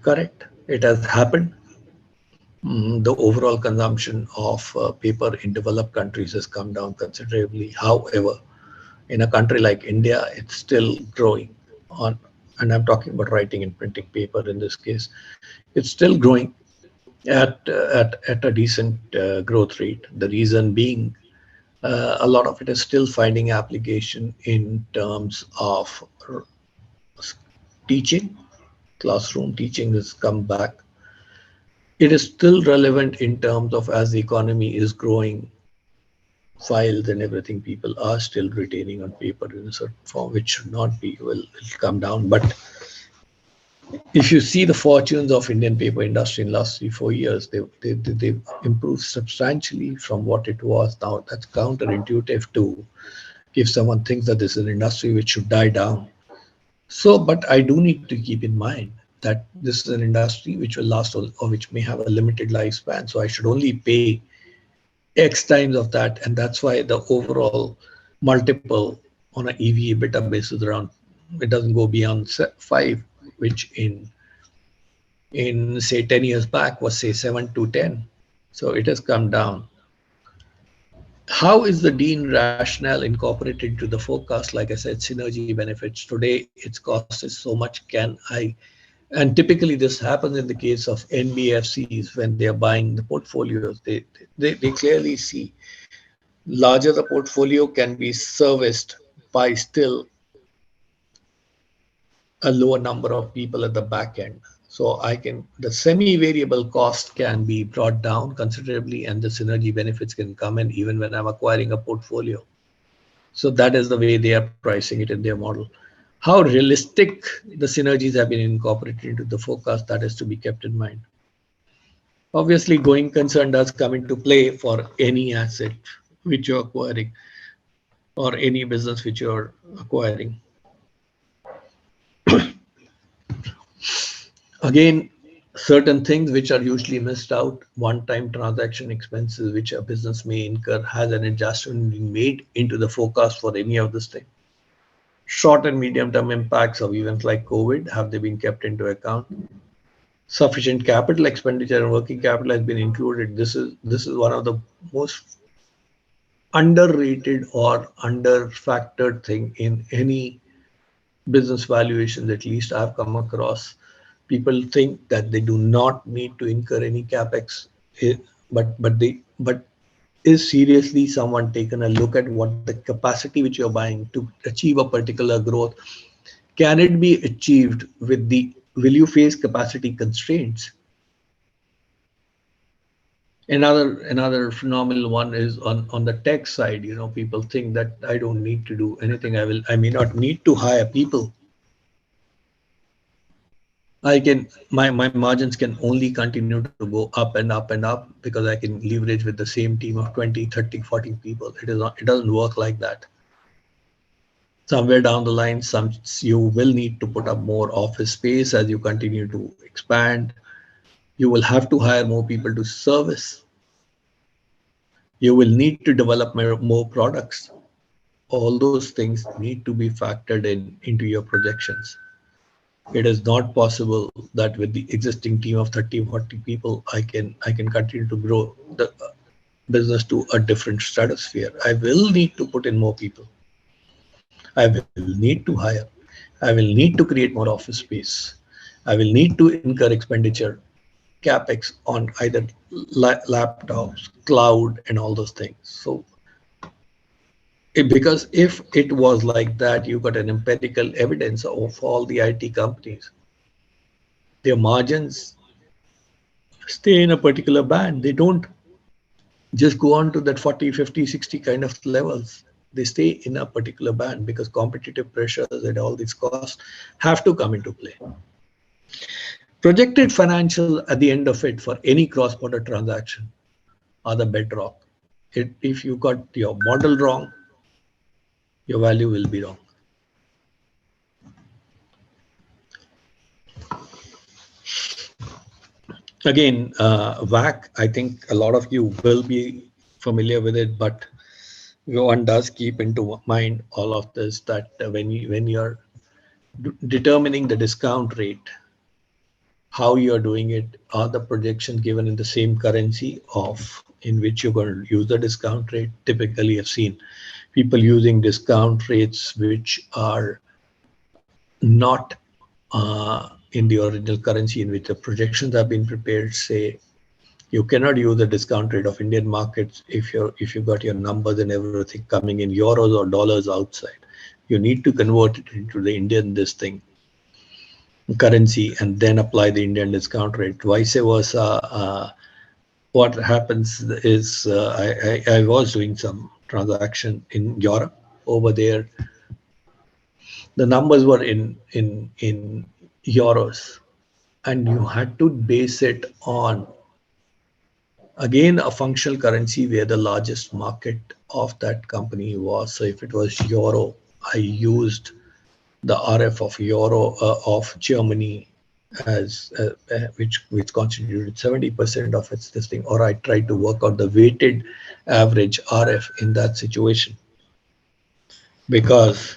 Correct. It has happened. the overall consumption of paper in developed countries has come down considerably. However, in a country like India, it's still growing on, and I'm talking about writing and printing paper in this case. It's still growing at a decent growth rate. The reason being, a lot of it is still finding application in terms of teaching. Classroom teaching has come back. It is still relevant in terms of as the economy is growing, files and everything, people are still retaining on paper in a certain form, which should not be, well, it'll come down. But if you see the fortunes of Indian paper industry in last 3 4 years, they've improved substantially from what it was. Now that's counterintuitive to if someone thinks that this is an industry which should die down. So, but I do need to keep in mind that this is an industry which will last or which may have a limited lifespan. So I should only pay X times of that, and that's why the overall multiple on a EV EBITDA basis around, it doesn't go beyond 5, which in say 10 years back was say 7 to 10. So it has come down. How is the Dean rationale incorporated into the forecast? Like I said, synergy benefits. Today, its cost is so much. Can I? And typically, this happens in the case of NBFCs when they are buying the portfolios. They clearly see larger the portfolio can be serviced by still a lower number of people at the back end. So I can the semi-variable cost can be brought down considerably, and the synergy benefits can come in even when I'm acquiring a portfolio. So that is the way they are pricing it in their model. How realistic the synergies have been incorporated into the forecast, that is to be kept in mind. Obviously, going concern does come into play for any asset which you're acquiring or any business which you're acquiring. Again, certain things which are usually missed out, one-time transaction expenses which a business may incur, has an adjustment being made into the forecast for any of this thing. Short and medium-term impacts of events like COVID, have they been kept into account? Sufficient capital expenditure and working capital has been included. This is one of the most underrated or underfactored thing in any business valuations, at least I've come across. People think that they do not need to incur any capex, eh, but is seriously someone taken a look at what the capacity which you're buying to achieve a particular growth? Can it be achieved with the, will you face capacity constraints? Another phenomenal one is on the tech side. People think that I don't need to do anything. I may not need to hire people. My margins can only continue to go up and up and up because I can leverage with the same team of 20, 30, 40 people. It doesn't work like that. Somewhere down the line, you will need to put up more office space as you continue to expand. You will have to hire more people to service. You will need to develop more products. All those things need to be factored into your projections. It is not possible that with the existing team of 30 40 people I can continue to grow the business to a different stratosphere. I will need to put in more people. I will need to hire. I will need to create more office space. I will need to incur expenditure, capex on either laptops, cloud, and all those things. So because if it was like that, you got an empirical evidence of all the IT companies. Their margins stay in a particular band. They don't just go on to that 40, 50, 60 kind of levels. They stay in a particular band because competitive pressures and all these costs have to come into play. Projected financial at the end of it for any cross-border transaction are the bedrock. If you got your model wrong, your value will be wrong. Again, WAC, I think a lot of you will be familiar with it, but one does keep into mind all of this, that when you're determining the discount rate, how you're doing it, are the projections given in the same currency of in which you're going to use the discount rate. Typically, I've seen people using discount rates which are not in the original currency in which the projections have been prepared. Say you cannot use the discount rate of Indian markets if you got your numbers and everything coming in euros or dollars outside. You need to convert it into the Indian this thing currency and then apply the Indian discount rate. Vice versa. What happens is I was doing some transaction in Europe over there. The numbers were in euros, and you had to base it on again a functional currency where the largest market of that company was. So if it was euro, I used the RF of euro of Germany as which constituted 70% of its listing, or I tried to work out the weighted average RF in that situation, because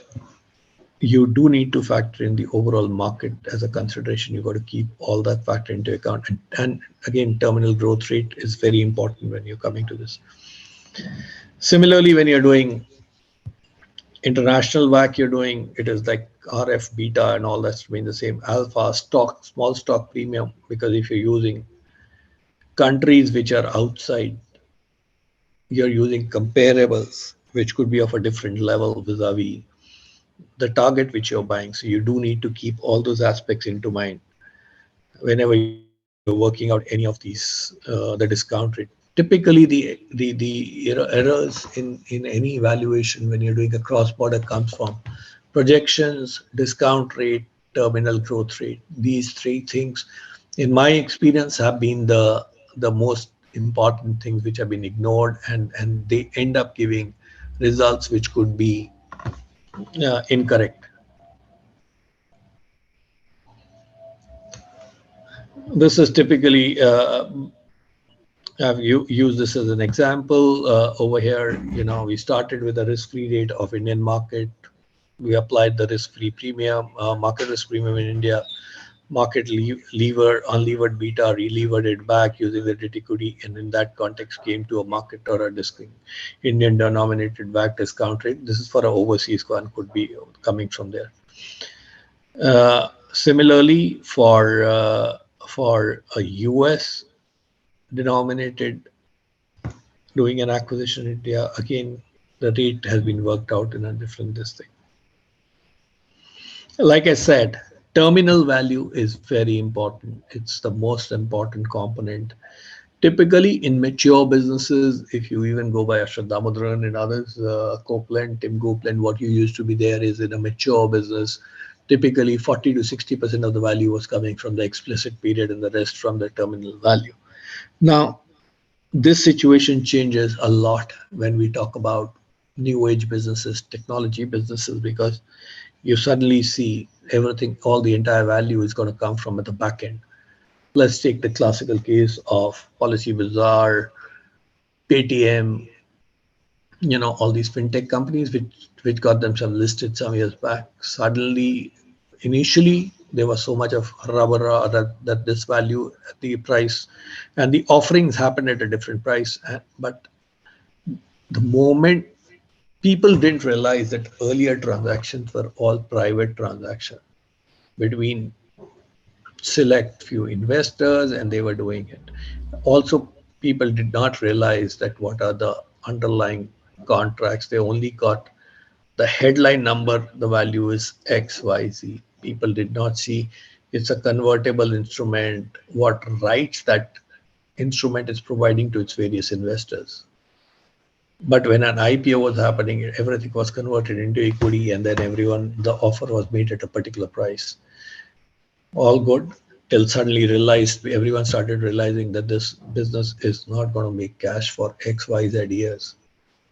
you do need to factor in the overall market as a consideration. You got to keep all that factor into account, and again, terminal growth rate is very important when you're coming to this. Similarly, when you're doing international WAC, you're doing it is like RF, beta, and all that's remain the same. Alpha, stock, small stock premium, because if you're using countries which are outside, you're using comparables which could be of a different level vis-a-vis the target which you're buying. So you do need to keep all those aspects into mind whenever you're working out any of these the discount rate. Typically the errors in any valuation when you're doing a cross border comes from projections, discount rate, terminal growth rate. These three things, in my experience, have been the most important things which have been ignored, and they end up giving results which could be incorrect. This is typically I've used this as an example over here. We started with a risk-free rate of Indian market. We applied the risk-free premium, market risk premium in India, market lever, unlevered beta, relevered it back using the debt equity, and in that context came to a market or a Indian denominated back discount rate. This is for an overseas one, could be coming from there. Similarly, for a US denominated doing an acquisition in India, again, the rate has been worked out in a different this thing. Like I said, terminal value is very important. It's the most important component. Typically, in mature businesses, if you even go by Ashwin Damodaran and others, Copeland, Tim Copeland, what you used to be there is in a mature business, typically 40 to 60% of the value was coming from the explicit period and the rest from the terminal value. Now, this situation changes a lot when we talk about new age businesses, technology businesses, because you suddenly see everything, all the entire value is going to come from at the back end. Let's take the classical case of Policy Bazaar, Paytm, all these fintech companies which got themselves listed some years back. Suddenly, initially, there was so much of rubber that this value, the price, and the offerings happened at a different price. But the moment people didn't realize that earlier transactions were all private transactions between select few investors, and they were doing it. Also, people did not realize that what are the underlying contracts. They only got the headline number, the value is XYZ. People did not see it's a convertible instrument, what rights that instrument is providing to its various investors. But when an IPO was happening, everything was converted into equity, and then the offer was made at a particular price. All good till suddenly everyone started realizing that this business is not going to make cash for XYZ years.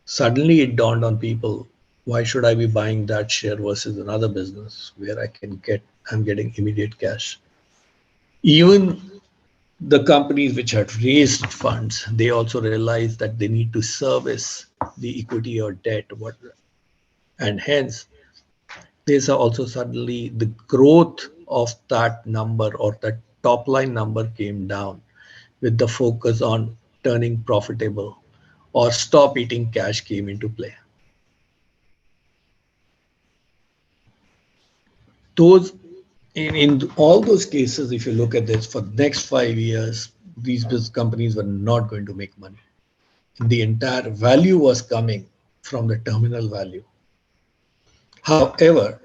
Suddenly it dawned on people, why should I be buying that share versus another business where I'm getting immediate cash? Even the companies which had raised funds, they also realized that they need to service the equity or debt, and hence there's also suddenly the growth of that number or that top line number came down with the focus on turning profitable or stop eating cash came into play. Those in all those cases, if you look at this for the next 5 years, these business companies were not going to make money. The entire value was coming from the terminal value. However,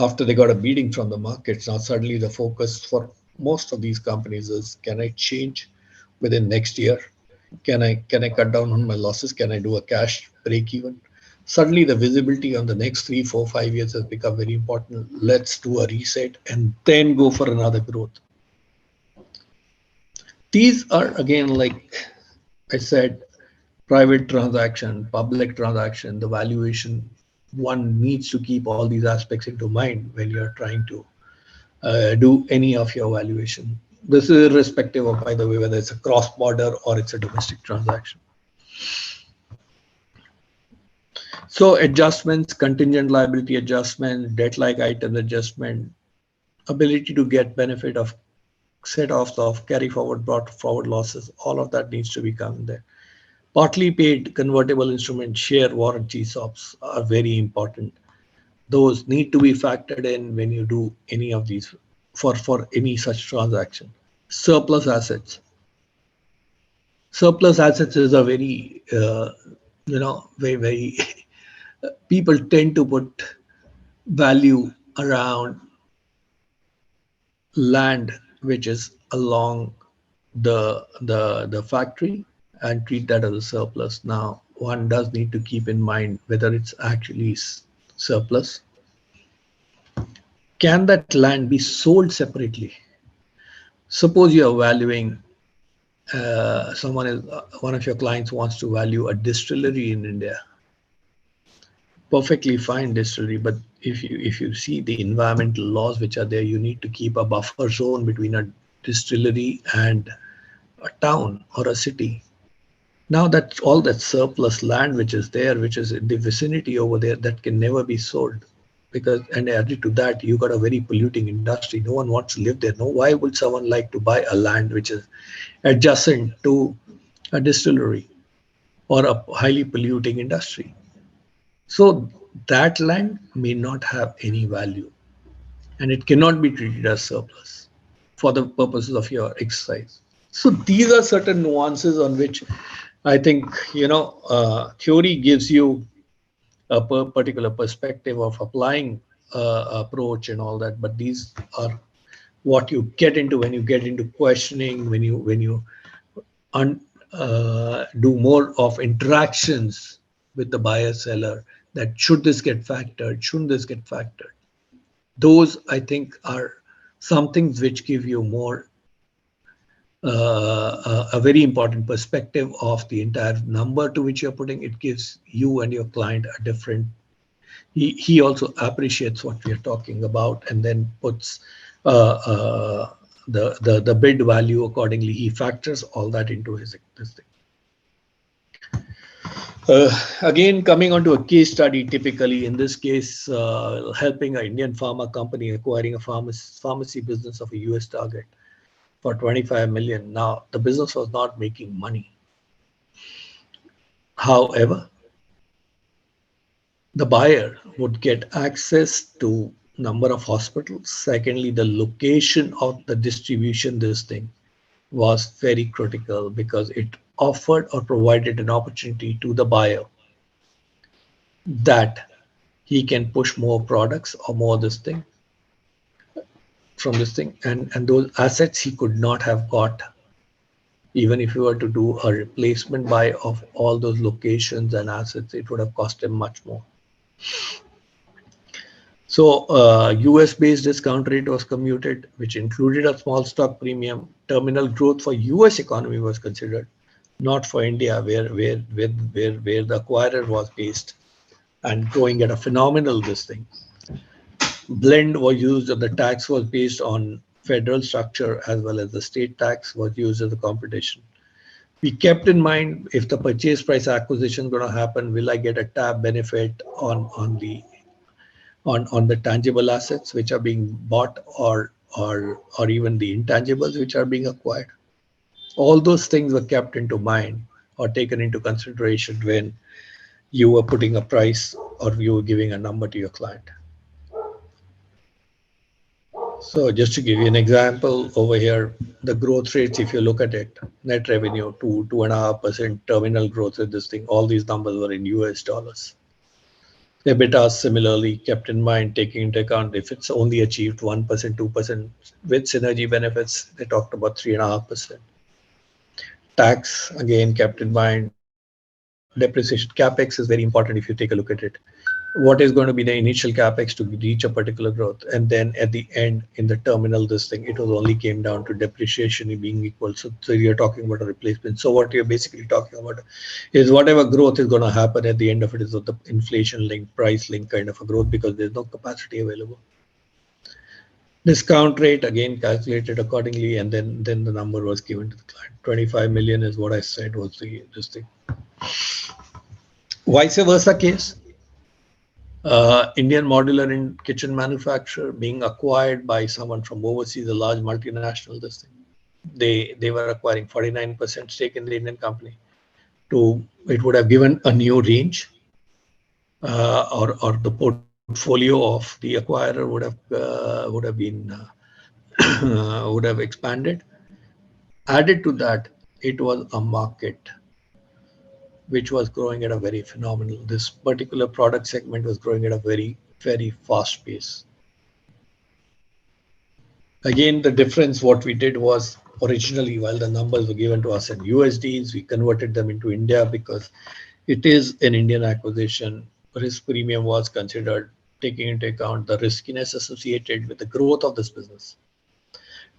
after they got a beating from the markets, now suddenly the focus for most of these companies is, can I change within next year? Can I cut down on my losses? Can I do a cash break even? Suddenly the visibility on the next 3, 4, 5 years has become very important. Let's do a reset and then go for another growth. These are again, like I said, private transaction, public transaction, the valuation. One needs to keep all these aspects into mind when you're trying to do any of your valuation. This is irrespective of, by the way, whether it's a cross border or it's a domestic transaction. So adjustments, contingent liability adjustment, debt-like item adjustment, ability to get benefit of set-offs of carry forward, brought forward losses, all of that needs to be coming there. Partly paid convertible instrument, share warrant ESOPs are very important. Those need to be factored in when you do any of these for any such transaction. Surplus assets. Surplus assets is a very, very people tend to put value around land which is along the factory and treat that as a surplus. Now, one does need to keep in mind whether it's actually surplus. Can that land be sold separately? Suppose you are valuing one of your clients wants to value a distillery in India. Perfectly fine distillery, but if you see the environmental laws which are there, you need to keep a buffer zone between a distillery and a town or a city. Now that's all that surplus land which is there, which is in the vicinity over there, that can never be sold. Because, and added to that, you got a very polluting industry. No one wants to live there. No, why would someone like to buy a land which is adjacent to a distillery or a highly polluting industry? So that land may not have any value and it cannot be treated as surplus for the purposes of your exercise. So these are certain nuances on which I think, theory gives you a particular perspective of applying approach and all that, but these are what you get into when you get into questioning, when you un, do more of interactions with the buyer seller, that should this get factored, shouldn't this get factored. Those I think are some things which give you more a very important perspective of the entire number to which you're putting. It gives you and your client a different, he also appreciates what we are talking about and then puts the bid value accordingly. He factors all that into his this thing. Again, coming on to a case study, typically in this case, helping an Indian pharma company acquiring a pharmacy business of a US target for 25 million. Now, the business was not making money. However, the buyer would get access to number of hospitals. Secondly, the location of the distribution, this thing was very critical because it offered or provided an opportunity to the buyer that he can push more products or more this thing from this thing, and those assets he could not have got even if you were to do a replacement buy of all those locations and assets. It would have cost him much more. So US based discount rate was commuted, which included a small stock premium. Terminal growth for US economy was considered, not for India, where the acquirer was based and growing at a phenomenal this thing. Blend was used, and the tax was based on federal structure as well as the state tax was used as a competition. We kept in mind, if the purchase price acquisition is going to happen, will I get a tab benefit on the tangible assets which are being bought, or or even the intangibles which are being acquired. All those things were kept into mind or taken into consideration when you were putting a price or you were giving a number to your client. So just to give you an example over here, the growth rates, if you look at it, net revenue, 2.5% terminal growth with this thing, all these numbers were in US dollars. EBITDA similarly kept in mind, taking into account if it's only achieved 1%, 2% with synergy benefits, they talked about 3.5%. Tax again kept in mind, depreciation, capex is very important if you take a look at it. What is going to be the initial capex to reach a particular growth, and then at the end in the terminal this thing it was only came down to depreciation being equal, so you're talking about a replacement. So what you're basically talking about is whatever growth is going to happen at the end of it is the inflation linked, price linked kind of a growth, because there's no capacity available. Discount rate again calculated accordingly, and then the number was given to the client. 25 million is what I said was the this thing. Vice versa case, Indian modular and kitchen manufacturer being acquired by someone from overseas, a large multinational. This thing, they were acquiring 49% stake in the Indian company. To it would have given a new range, or the portfolio of the acquirer would have been would have expanded. Added to that, it was a market which was growing at a very phenomenal. This particular product segment was growing at a very fast pace. Again, the difference, what we did was originally, while the numbers were given to us in USDs, we converted them into India because it is an Indian acquisition. Risk premium was considered, taking into account the riskiness associated with the growth of this business.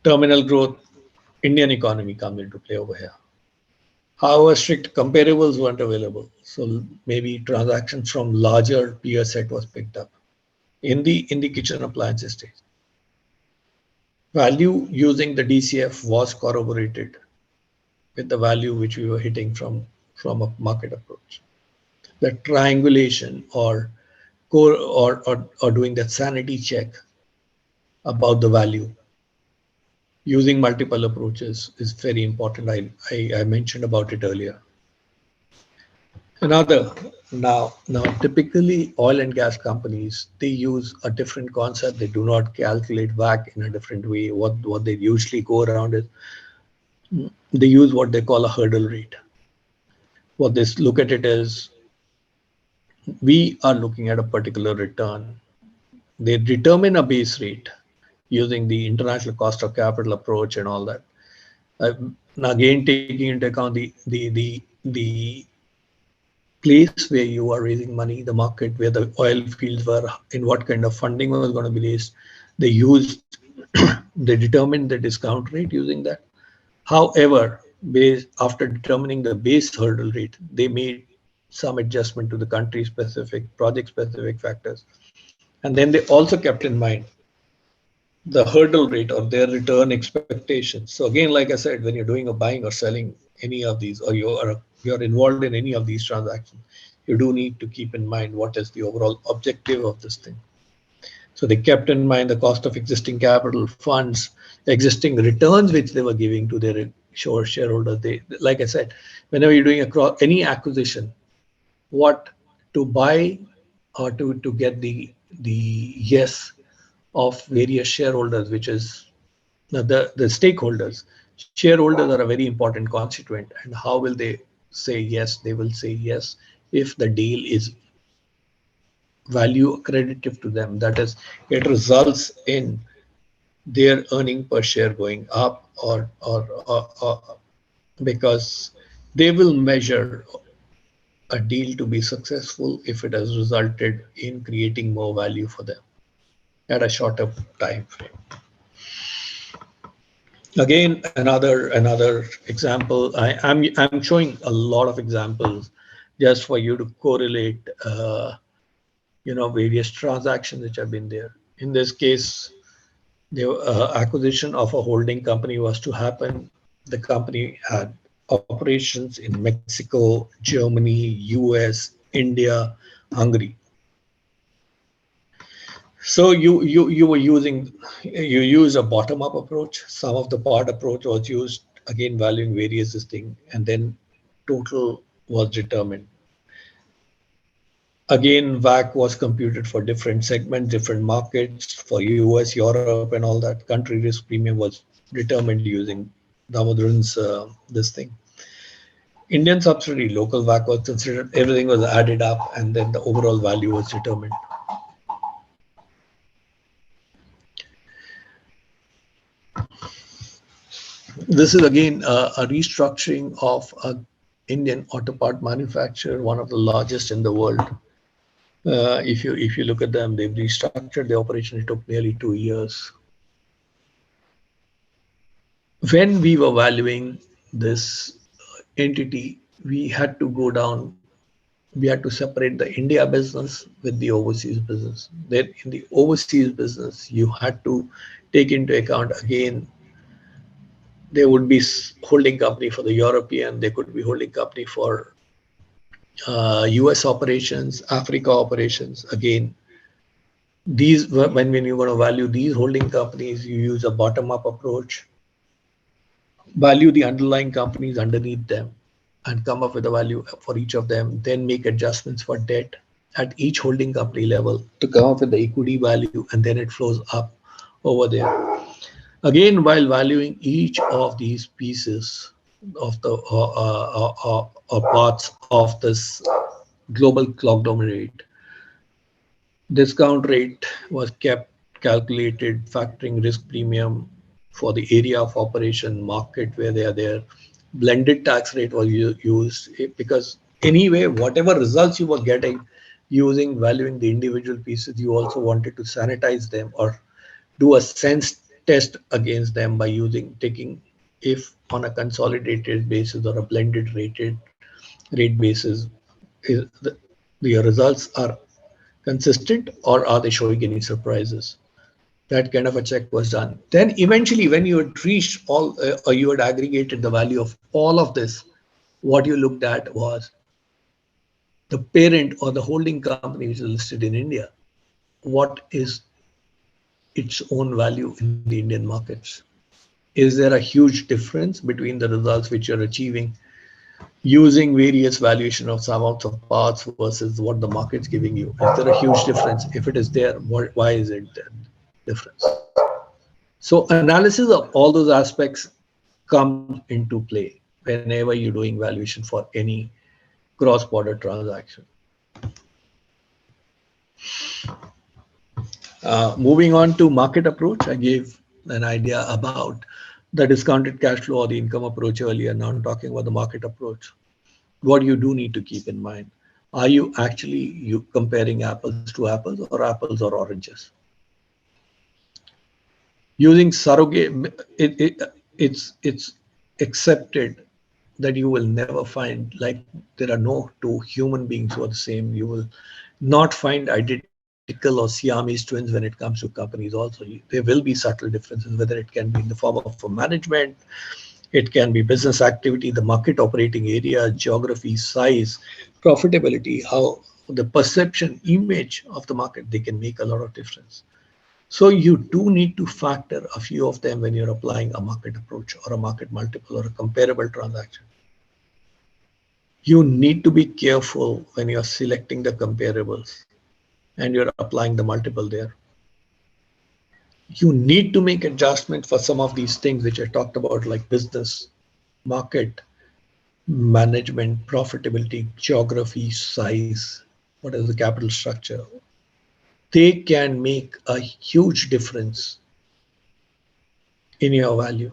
Terminal growth, Indian economy comes into play over here. However, strict comparables weren't available. So maybe transactions from larger peer set was picked up in the kitchen appliances stage. Value using the DCF was corroborated with the value which we were hitting from a market approach. The triangulation or doing that sanity check about the value using multiple approaches is very important. I mentioned about it earlier. Another, now typically oil and gas companies, they use a different concept. They do not calculate back in a different way. What they usually go around is they use what they call a hurdle rate. What they look at it is, we are looking at a particular return. They determine a base rate using the international cost of capital approach and all that. Again, taking into account the place where you are raising money, the market where the oil fields were, in what kind of funding was going to be raised. They used, they determined the discount rate using that. However, after determining the base hurdle rate, they made some adjustment to the country specific, project specific factors. And then they also kept in mind the hurdle rate or their return expectations. So again, like I said, when you're doing a buying or selling any of these, or you're involved in any of these transactions, you do need to keep in mind what is the overall objective of this thing. So they kept in mind the cost of existing capital, funds, existing returns which they were giving to their shareholders. They, like I said, whenever you're doing any acquisition, what to buy or to get the yes of various shareholders, which is the stakeholders. Shareholders are a very important constituent, and how will they say yes? They will say yes if the deal is value accretive to them. That is, it results in their earning per share going up, or because they will measure a deal to be successful if it has resulted in creating more value for them at a shorter time frame. Again, another example. I'm showing a lot of examples just for you to correlate, various transactions which have been there. In this case, the acquisition of a holding company was to happen. The company had operations in Mexico, Germany, US, India, Hungary. So you were using, you use a bottom up approach. Some of the part approach was used, again valuing various this thing, and then total was determined. Again, WAC was computed for different segments, different markets, for US, Europe, and all that. Country risk premium was determined using Damodaran's this thing. Indian subsidiary local WAC was considered. Everything was added up, and then the overall value was determined. This is again a restructuring of a Indian auto part manufacturer, one of the largest in the world. If you look at them, they've restructured the operation. It took nearly 2 years. When we were valuing this entity, we had to go down. We had to separate the India business with the overseas business. Then in the overseas business, you had to take into account again, there would be holding company for the European, there could be holding company for US operations, Africa operations. Again, these when you're going to value these holding companies, you use a bottom-up approach, value the underlying companies underneath them, and come up with a value for each of them. Then make adjustments for debt at each holding company level to come up with the equity value, and then it flows up over there. Again, while valuing each of these pieces of the parts of this global conglomerate, discount rate was kept calculated, factoring risk premium for the area of operation market where they are there. Blended tax rate was used because anyway, whatever results you were getting using valuing the individual pieces, you also wanted to sanitize them or do a sense test against them by using taking if on a consolidated basis or a blended rate basis, is the results are consistent or are they showing any surprises. That kind of a check was done. Then eventually when you had reached all or you had aggregated the value of all of this, what you looked at was the parent or the holding company which is listed in India, what is its own value in the Indian markets. Is there a huge difference between the results which you're achieving using various valuation of some amounts of parts versus what the market's giving you? Is there a huge difference? If it is there, why is it there? Difference? So analysis of all those aspects comes into play whenever you're doing valuation for any cross-border transaction. Moving on to market approach, I gave an idea about the discounted cash flow or the income approach earlier. Now I'm talking about the market approach. What you do need to keep in mind: are you actually comparing apples to apples or apples or oranges? Using surrogate, it's accepted that you will never find, like, there are no two human beings who are the same. You will not find identical or Siamese twins when it comes to companies also. There will be subtle differences, whether it can be in the form of a management, it can be business activity, the market operating area, geography, size, profitability, how the perception, image of the market, they can make a lot of difference. So you do need to factor a few of them when you're applying a market approach or a market multiple or a comparable transaction. You need to be careful when you're selecting the comparables and you're applying the multiple there. You need to make adjustments for some of these things which I talked about, like business, market, management, profitability, geography, size, what is the capital structure. They can make a huge difference in your value.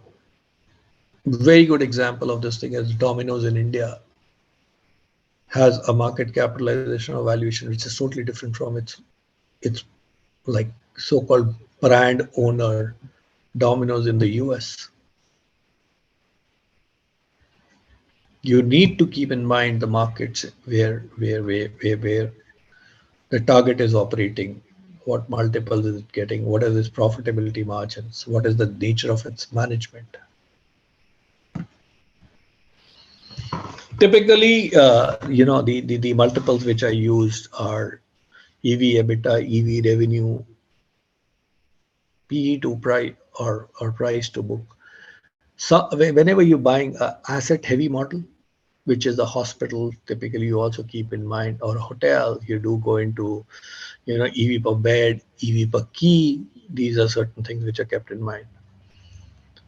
Very good example of this thing is Domino's in India has a market capitalization or valuation which is totally different from its like so-called brand owner Domino's in the US. You need to keep in mind the markets where the target is operating, what multiples is it getting, what is its profitability margins, what is the nature of its management. Typically, the multiples which I used are EV, EBITDA, EV revenue, PE to price or price to book. So whenever you're buying a asset heavy model, which is a hospital, typically you also keep in mind, or a hotel, you do go into, EV per bed, EV per key. These are certain things which are kept in mind.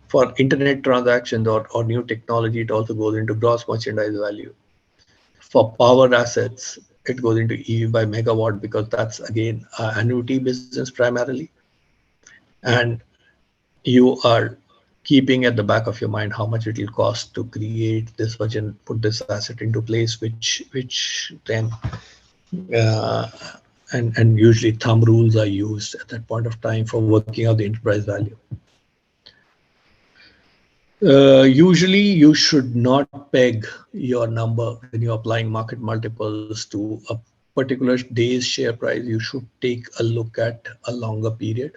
For internet transactions or new technology, it also goes into gross merchandise value. For power assets, it goes into EV by megawatt because that's again annuity business primarily. And you are keeping at the back of your mind how much it will cost to create this much and put this asset into place, which then uh, and usually thumb rules are used at that point of time for working out the enterprise value. Usually, you should not peg your number when you're applying market multiples to a particular day's share price. You should take a look at a longer period.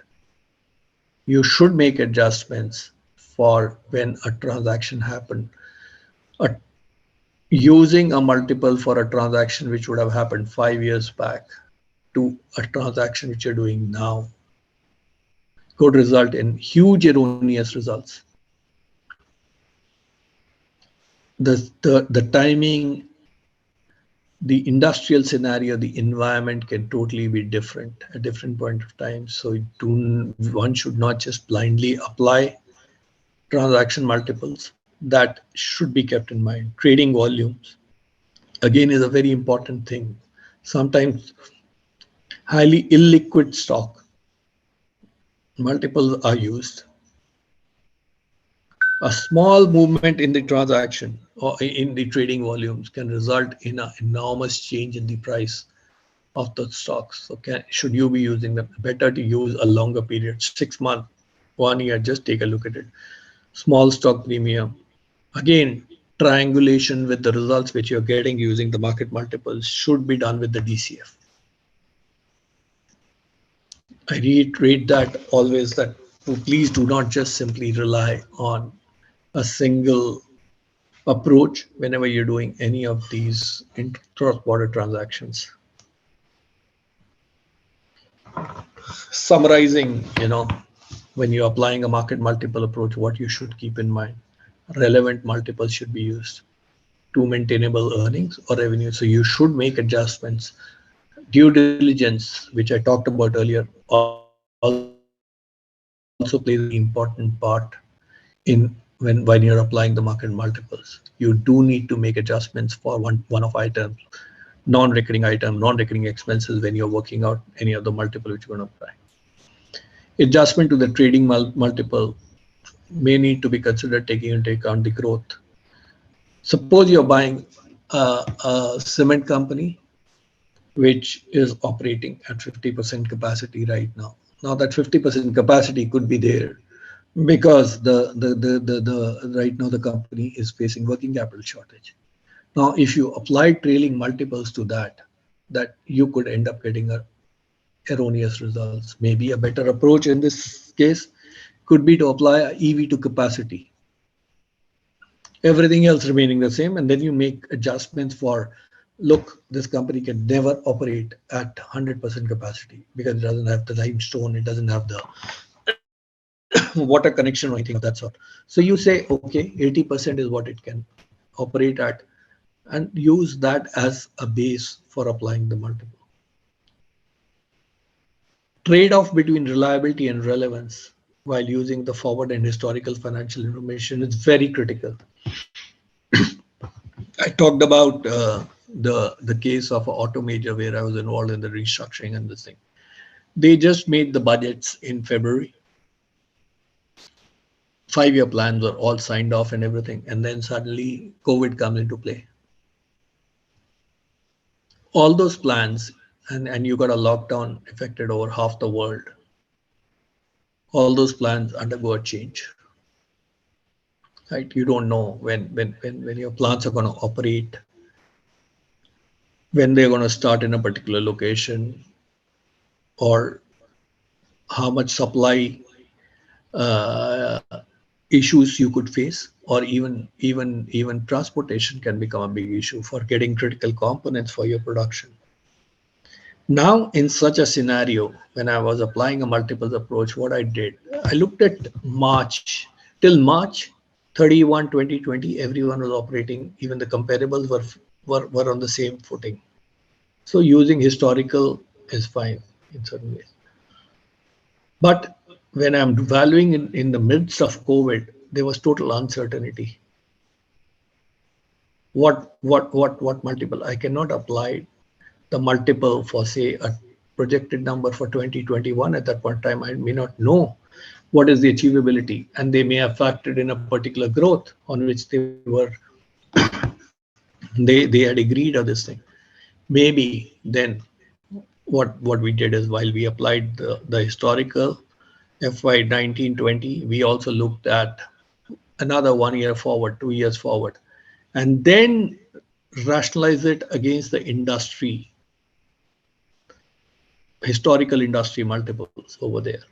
You should make adjustments for when a transaction happened. A, using a multiple for a transaction which would have happened 5 years back to a transaction which you're doing now could result in huge erroneous results. The timing, the industrial scenario, the environment can totally be different at different point of time. So one should not just blindly apply transaction multiples. That should be kept in mind. Trading volumes, again, is a very important thing. Sometimes highly illiquid stock multiples are used. A small movement in the transaction or in the trading volumes can result in an enormous change in the price of the stocks. So should you be using them? Better to use a longer period, 6 months, 1 year, just take a look at it. Small stock premium. Again, triangulation with the results which you're getting using the market multiples should be done with the DCF. I reiterate that always that please do not just simply rely on a single approach whenever you're doing any of these cross-border transactions. Summarizing, when you're applying a market multiple approach, what you should keep in mind. Relevant multiples should be used to maintainable earnings or revenue. So you should make adjustments. Due diligence, which I talked about earlier, also plays a very important part in when you're applying the market multiples. You do need to make adjustments for one-off items, non-recurring item, non-recurring expenses when you're working out any of the multiple which you're going to apply. Adjustment to the trading multiple may need to be considered taking into account the growth. Suppose you're buying a cement company which is operating at 50% capacity right now. Now that 50% capacity could be there because the right now the company is facing working capital shortage. Now, if you apply trailing multiples to that you could end up getting erroneous results. Maybe a better approach in this case could be to apply a EV to capacity, everything else remaining the same, and then you make adjustments for, look, this company can never operate at 100% capacity because it doesn't have the limestone, it doesn't have the water connection or anything of that sort. So you say, okay, 80% is what it can operate at, and use that as a base for applying the multiple. Trade-off between reliability and relevance while using the forward and historical financial information is very critical. I talked about the case of an auto major where I was involved in the restructuring and this thing. They just made the budgets in February. 5-year plans were all signed off and everything, and then suddenly COVID comes into play. All those plans, and you got a lockdown affected over half the world. All those plans undergo a change. Right? You don't know when your plants are going to operate, when they're going to start in a particular location, or how much supply uh, issues you could face, or even transportation can become a big issue for getting critical components for your production. Now, in such a scenario, when I was applying a multiples approach, what I did, I looked at March. Till March 31, 2020, everyone was operating, even the comparables were on the same footing. So using historical is fine in certain ways. But when I'm valuing in the midst of COVID, there was total uncertainty. What multiple? I cannot apply the multiple for say a projected number for 2021. At that point in time, I may not know what is the achievability, and they may have factored in a particular growth on which they had agreed on this thing. Maybe then what we did is while we applied the historical FY 1920, we also looked at another 1 year forward, 2 years forward, and then rationalize it against the industry, historical industry multiples over there,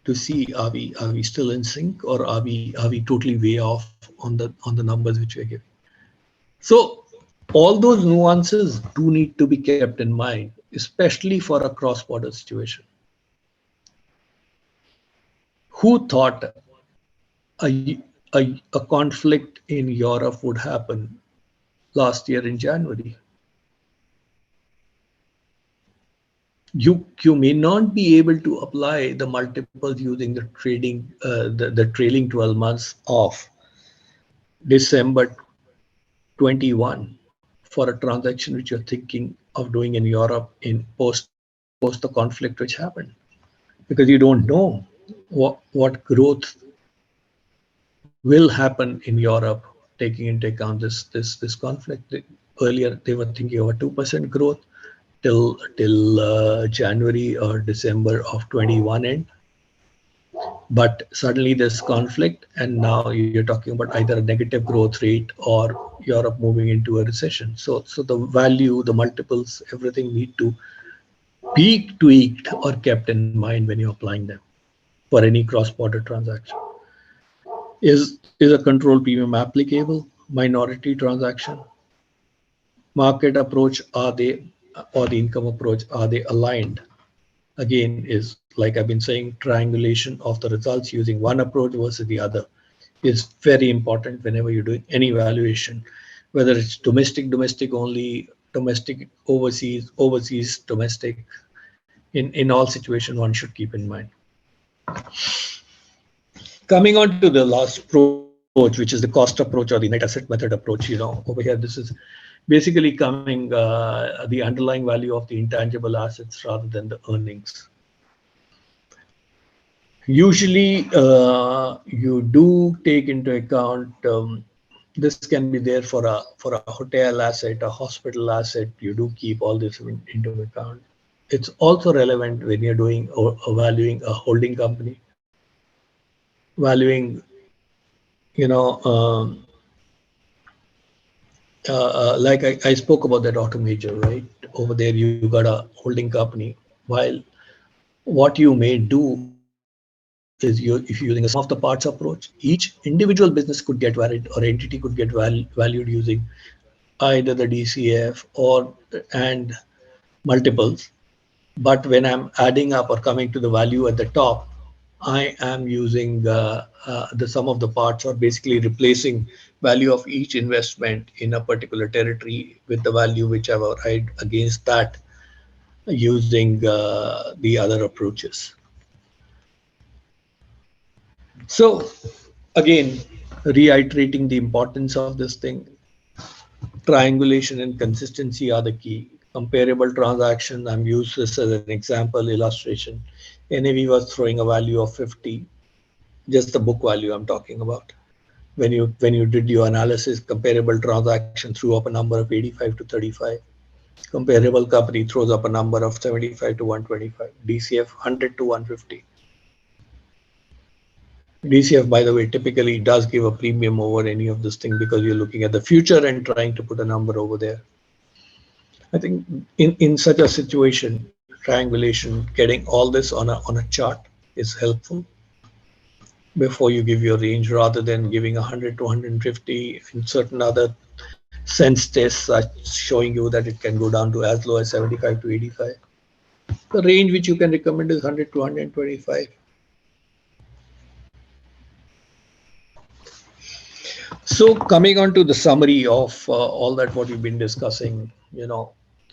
to see are we still in sync, or are we totally way off on the numbers which we're giving. So all those nuances do need to be kept in mind, especially for a cross-border situation. Who thought a conflict in Europe would happen last year in January? You may not be able to apply the multiples using the trailing 12 months of December 21 for a transaction which you're thinking of doing in Europe in post the conflict which happened, because you don't know what growth will happen in Europe, taking into account this conflict. Earlier they were thinking of a 2% growth till January or December of 21 end, but suddenly there's conflict, and now you're talking about either a negative growth rate or Europe moving into a recession. So the value, the multiples, everything need to be tweaked or kept in mind when you're applying them for any cross-border transaction. Is a control premium applicable? Minority transaction, market approach, are they, or the income approach, are they aligned? Again, is like I've been saying, triangulation of the results using one approach versus the other is very important whenever you're doing any valuation, whether it's domestic only, domestic overseas, overseas domestic. In all situations, one should keep in mind. Coming on to the last approach, which is the cost approach or the net asset method approach, over here, this is basically coming the underlying value of the intangible assets rather than the earnings. Usually, you do take into account, this can be there for a hotel asset, a hospital asset. You do keep all this into account. It's also relevant when you're doing or valuing a holding company, valuing, you know, like I spoke about that auto major, right? Over there, you got a holding company. While what you may do is if you're using a sum of the parts approach, each individual business could get valued, or entity could get valued using either the DCF or and multiples. But when I'm adding up or coming to the value at the top, I am using the sum of the parts, or basically replacing value of each investment in a particular territory with the value which I've arrived against that using the other approaches. So again, reiterating the importance of this thing, triangulation and consistency are the key. Comparable transaction, I'm used this as an example illustration. NAV was throwing a value of 50, just the book value I'm talking about. When you did your analysis, comparable transaction threw up a number of 85 to 35. Comparable company throws up a number of 75 to 125. DCF 100 to 150. DCF, by the way, typically does give a premium over any of this thing because you're looking at the future and trying to put a number over there. I think in such a situation, triangulation, getting all this on a chart is helpful before you give your range, rather than giving 100 to 150 in certain other sense tests are showing you that it can go down to as low as 75 to 85. The range which you can recommend is 100 to 125. So coming on to the summary of all that what we've been discussing,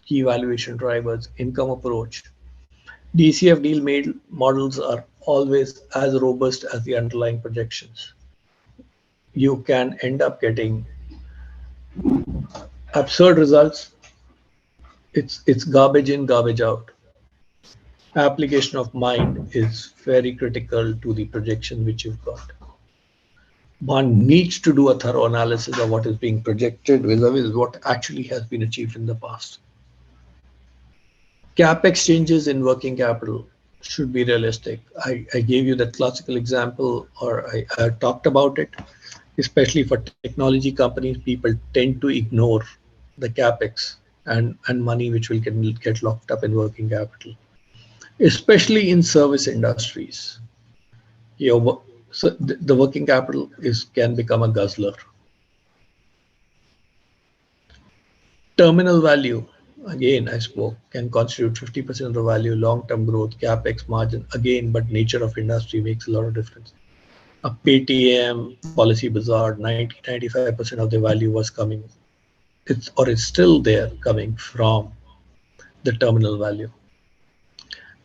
key valuation drivers, income approach. DCF deal made models are always as robust as the underlying projections. You can end up getting absurd results. It's garbage in, garbage out. Application of mind is very critical to the projection which you've got. One needs to do a thorough analysis of what is being projected vis-a-vis what actually has been achieved in the past. CapEx changes in working capital should be realistic. I gave you that classical example, or I talked about it, especially for technology companies. People tend to ignore the CapEx and money which will get locked up in working capital, especially in service industries. So the working capital can become a guzzler. Terminal value, again, I spoke, can constitute 50% of the value, long-term growth, capex, margin, again, but nature of industry makes a lot of difference. A Paytm, Policy Bazaar, 90-95% of the value was coming, it's still there coming from the terminal value.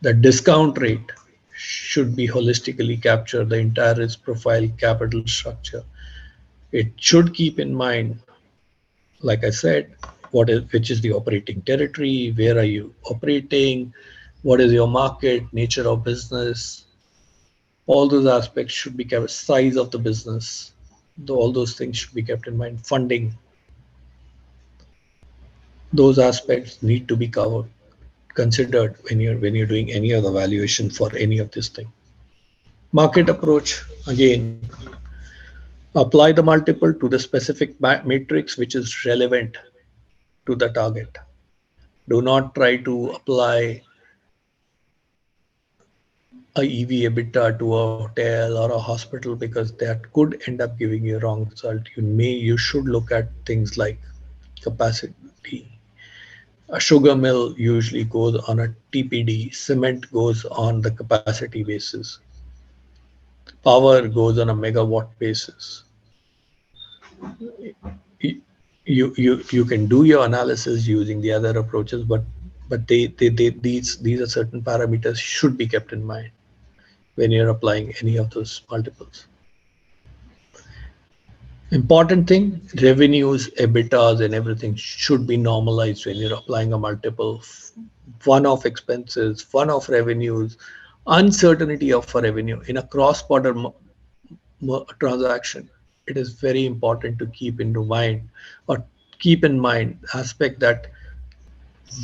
The discount rate should be holistically capture the entire risk profile, capital structure. It should keep in mind, like I said, which is the operating territory, where are you operating, what is your market, nature of business. All those aspects should be kept, size of the business, all those things should be kept in mind. Funding, those aspects need to be considered when you're doing any other valuation for any of this thing. Market approach, again, apply the multiple to the specific matrix which is relevant to the target. Do not try to apply a EV EBITDA to a hotel or a hospital, because that could end up giving you a wrong result. You should look at things like capacity. A sugar mill usually goes on a TPD, cement goes on the capacity basis, power goes on a megawatt basis. You can do your analysis using the other approaches, but these are certain parameters should be kept in mind when you're applying any of those multiples. Important thing, revenues, EBITDAs, and everything should be normalized when you're applying a multiple. One-off expenses, one-off revenues, uncertainty of a revenue in a cross-border transaction. It is very important to keep in mind aspect that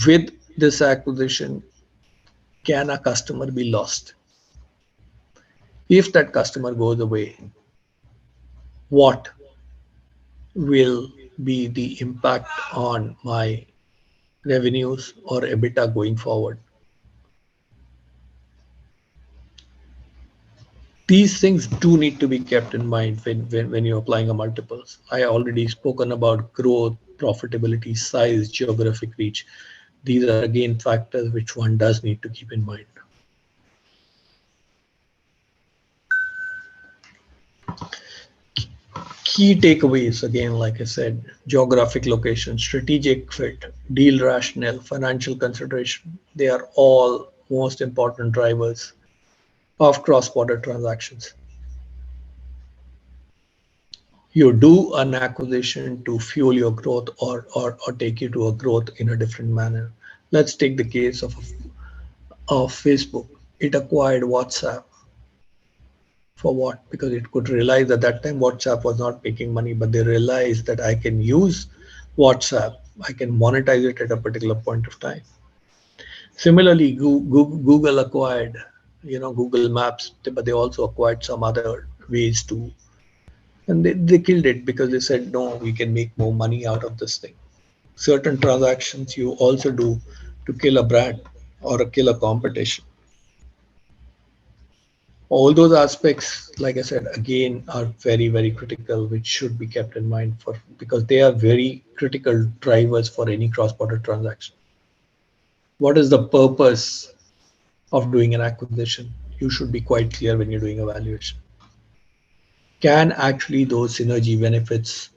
with this acquisition, can a customer be lost? If that customer goes away, what will be the impact on my revenues or EBITDA going forward? These things do need to be kept in mind when you're applying a multiples. I already spoken about growth, profitability, size, geographic reach. These are again factors which one does need to keep in mind. Key takeaways, again, like I said, geographic location, strategic fit, deal rationale, financial consideration, they are all most important drivers of cross-border transactions. You do an acquisition to fuel your growth, or take you to a growth in a different manner. Let's take the case of Facebook. It acquired WhatsApp. For what? Because it could realize at that time WhatsApp was not making money, but they realized that I can use WhatsApp, I can monetize it at a particular point of time. Similarly, Google acquired, Google Maps, but they also acquired some other ways to, and they killed it because they said, no, we can make more money out of this thing. Certain transactions you also do to kill a brand or kill a competition. All those aspects, like I said, again, are very, very critical, which should be kept in mind because they are very critical drivers for any cross-border transaction. What is the purpose of doing an acquisition, you should be quite clear when you're doing a valuation. Can actually those synergy benefits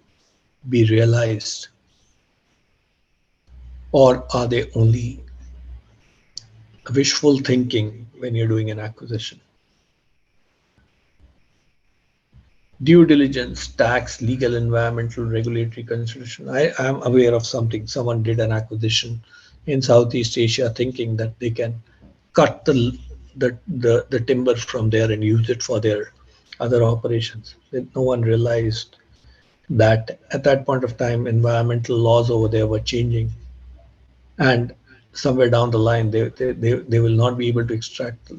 be realized, or are they only wishful thinking when you're doing an acquisition? Due diligence, tax, legal, environmental, regulatory consideration. I am aware of something. Someone did an acquisition in Southeast Asia thinking that they can cut the timber from there and use it for their other operations. No one realized that at that point of time, environmental laws over there were changing, and somewhere down the line, they will not be able to extract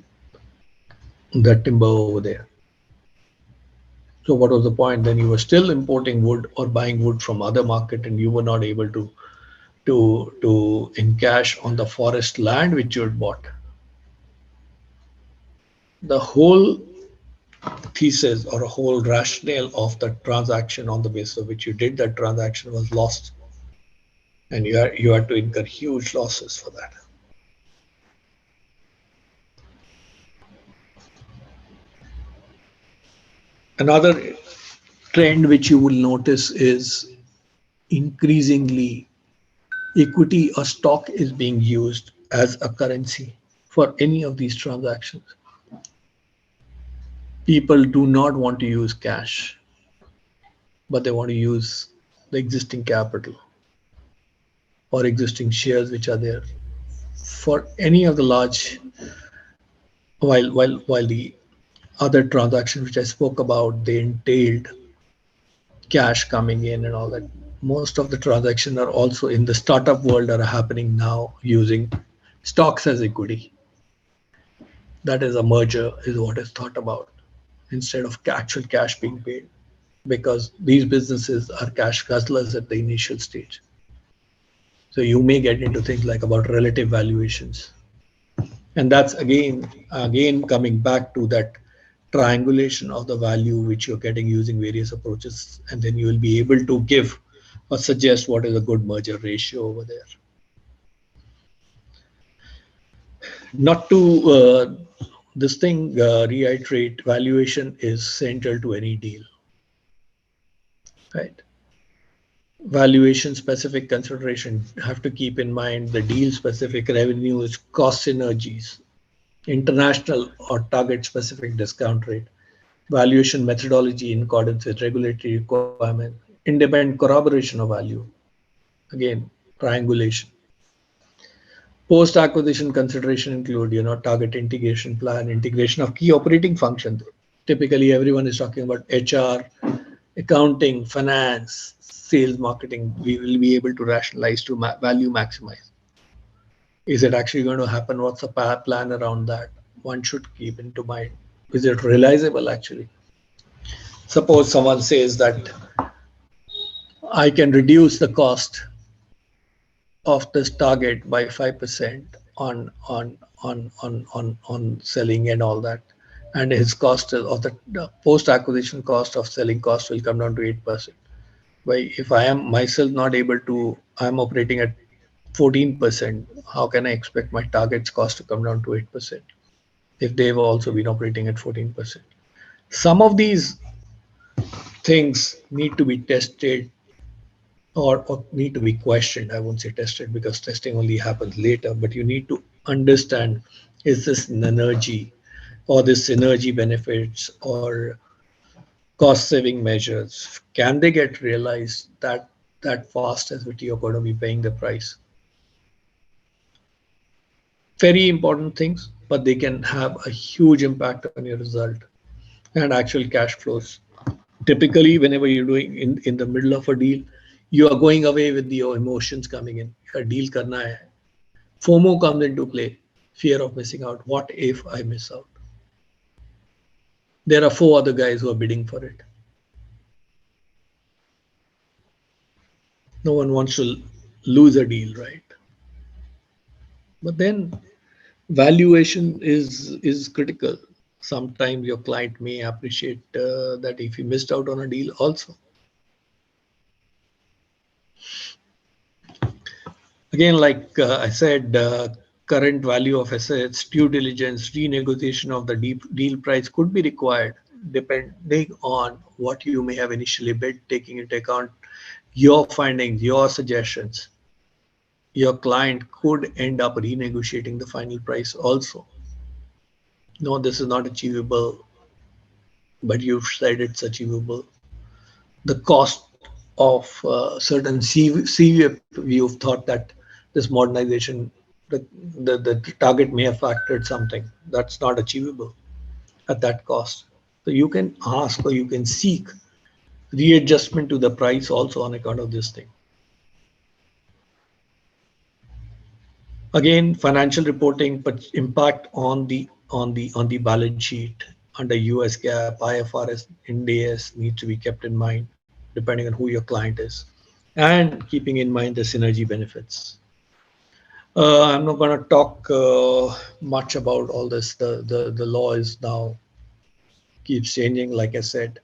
the timber over there. So what was the point? Then you were still importing wood or buying wood from other market, and you were not able to encash on the forest land which you had bought. The whole thesis or a whole rationale of the transaction on the basis of which you did that transaction was lost, and you had to incur huge losses for that. Another trend which you will notice is increasingly equity or stock is being used as a currency for any of these transactions. People do not want to use cash, but they want to use the existing capital or existing shares which are there for any of the large, while the other transactions which I spoke about, they entailed cash coming in and all that. Most of the transactions are also in the startup world are happening now using stocks as equity. That is a merger is what is thought about instead of actual cash being paid, because these businesses are cash guzzlers at the initial stage. So you may get into things like about relative valuations. And that's again coming back to that triangulation of the value which you're getting using various approaches, and then you will be able to give or suggest what is a good merger ratio over there. Not to this thing reiterate, valuation is central to any deal, right? Valuation specific consideration have to keep in mind the deal specific revenues, cost synergies, international or target specific discount rate, valuation methodology in accordance with regulatory requirement, independent corroboration of value, again, triangulation. Post acquisition consideration include, target integration plan, integration of key operating functions. Typically, everyone is talking about HR, accounting, finance, sales, marketing. We will be able to rationalize to value maximize. Is it actually going to happen? What's the plan around that? One should keep into mind. Is it realizable actually? Suppose someone says that I can reduce the cost of this target by 5% on selling and all that, and his cost of the post acquisition cost of selling cost will come down to 8%. Why, if I am myself not able to, I'm operating at 14%, how can I expect my target's cost to come down to 8% if they've also been operating at 14%? Some of these things need to be tested, or need to be questioned. I won't say tested because testing only happens later, but you need to understand, is this an energy or this synergy benefits or cost saving measures, can they get realized that fast as what you're going to be paying the price? Very important things, but they can have a huge impact on your result and actual cash flows. Typically, whenever you're doing in the middle of a deal, you are going away with your emotions coming in. A deal karna hai. FOMO comes into play, fear of missing out. What if I miss out? There are four other guys who are bidding for it. No one wants to lose a deal, right? But then valuation is critical. Sometimes your client may appreciate that if you missed out on a deal also. Again, like I said, current value of assets, due diligence, renegotiation of the deal price could be required depending on what you may have initially bid, taking into account your findings, your suggestions. Your client could end up renegotiating the final price also. No, this is not achievable, but you've said it's achievable. The cost of certain CVP, you've thought that this modernization, the, the target may have factored something that's not achievable at that cost. So you can ask or you can seek readjustment to the price also on account of this thing. Again, financial reporting, but impact on the balance sheet under US GAAP, IFRS, Ind AS needs to be kept in mind, depending on who your client is, and keeping in mind the synergy benefits. I'm not going to talk much about all this. The law is now keeps changing, like I said.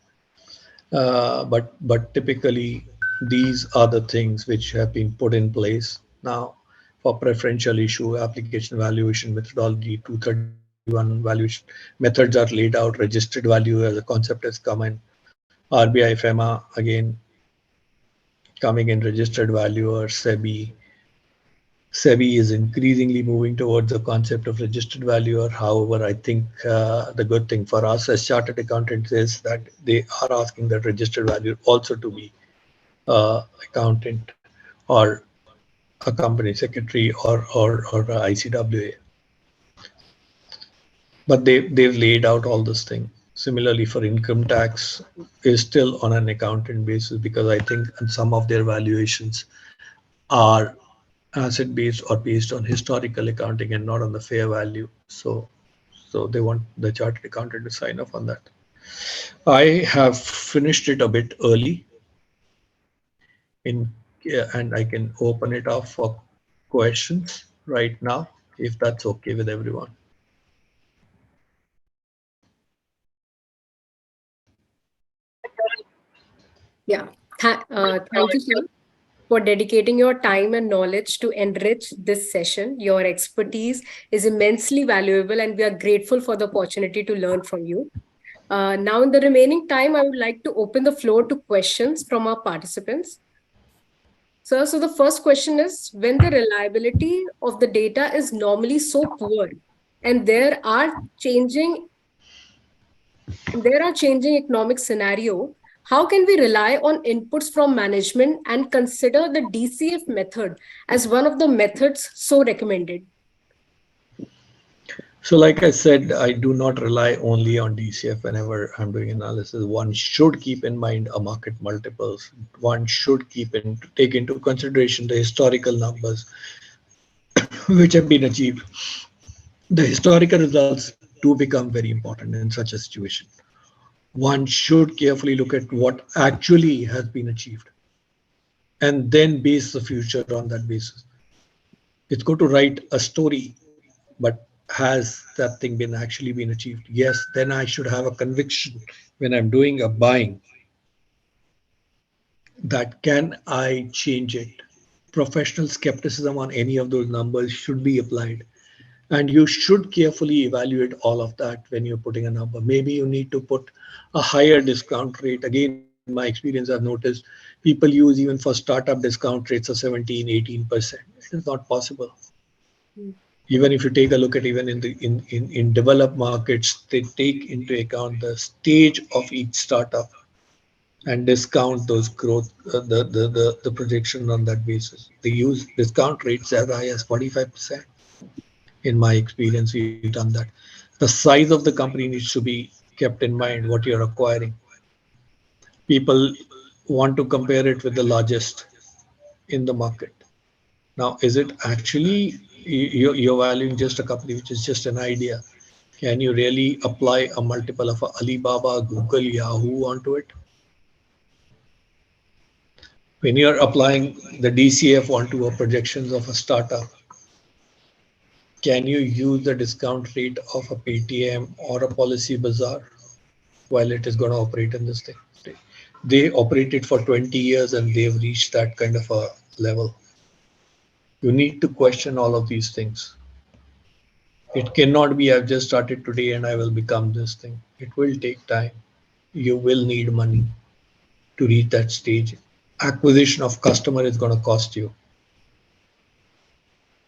But typically, these are the things which have been put in place now for preferential issue, application valuation methodology, 231 valuation methods are laid out, registered value as a concept has come in, RBI, FEMA, again coming in, registered value, or SEBI. SEBI is increasingly moving towards the concept of registered valuer. However, I think the good thing for us as chartered accountants is that they are asking that registered valuer also to be accountant or a company secretary or ICWA. But they've laid out all this thing. Similarly, for income tax is still on an accountant basis because I think some of their valuations are asset based or based on historical accounting and not on the fair value. So they want the chartered accountant to sign off on that. I have finished it a bit early in and I can open it up for questions right now if that's okay with everyone. Yeah. Thank you, sir, for dedicating your time and knowledge to enrich this session. Your expertise is immensely valuable, and we are grateful for the opportunity to learn from you. Now, in the remaining time, I would like to open the floor to questions from our participants. Sir, so the first question is, when the reliability of the data is normally so poor and changing there are changing economic scenario, how can we rely on inputs from management and consider the DCF method as one of the methods so recommended? So, like I said, I do not rely only on DCF whenever I'm doing analysis. One should keep in mind a market multiples. One should take into consideration the historical numbers which have been achieved. The historical results do become very important in such a situation. One should carefully look at what actually has been achieved and then base the future on that basis. It's good to write a story, but has that thing been actually been achieved? Yes, then I should have a conviction when I'm doing a buying that can I change it. Professional skepticism on any of those numbers should be applied. And you should carefully evaluate all of that when you're putting a number. Maybe you need to put a higher discount rate. Again, in my experience, I've noticed people use even for startup discount rates of 17, 18%. It is not possible. Even if you take a look at even in developed markets, they take into account the stage of each startup and discount those growth, the projection on that basis. They use discount rates as high as 45%. In my experience, we've done that. The size of the company needs to be kept in mind what you're acquiring. People want to compare it with the largest in the market. Now, is it actually you're valuing just a company which is just an idea? Can you really apply a multiple of Alibaba, Google, Yahoo onto it? When you're applying the DCF onto a projections of a startup, can you use the discount rate of a Paytm or a Policy Bazaar while it is going to operate in this thing? They operated for 20 years and they've reached that kind of a level. You need to question all of these things. It cannot be I've just started today and I will become this thing. It will take time. You will need money to reach that stage. Acquisition of customer is going to cost you.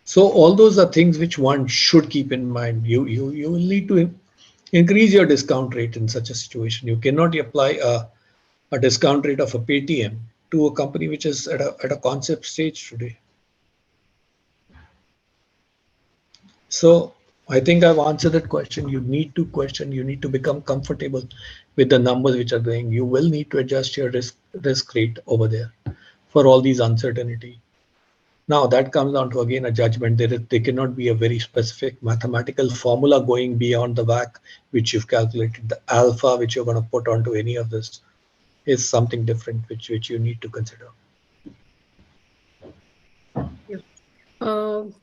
So all those are things which one should keep in mind. You will need to increase your discount rate in such a situation. You cannot apply a discount rate of a Paytm to a company which is at a concept stage today. So I think I've answered that question. You need to question, you need to become comfortable with the numbers which are going. You will need to adjust your risk rate over there for all these uncertainty. Now that comes down to again a judgment. There cannot be a very specific mathematical formula going beyond the WACC which you've calculated. The alpha which you're going to put onto any of this is something different which you need to consider. Yeah.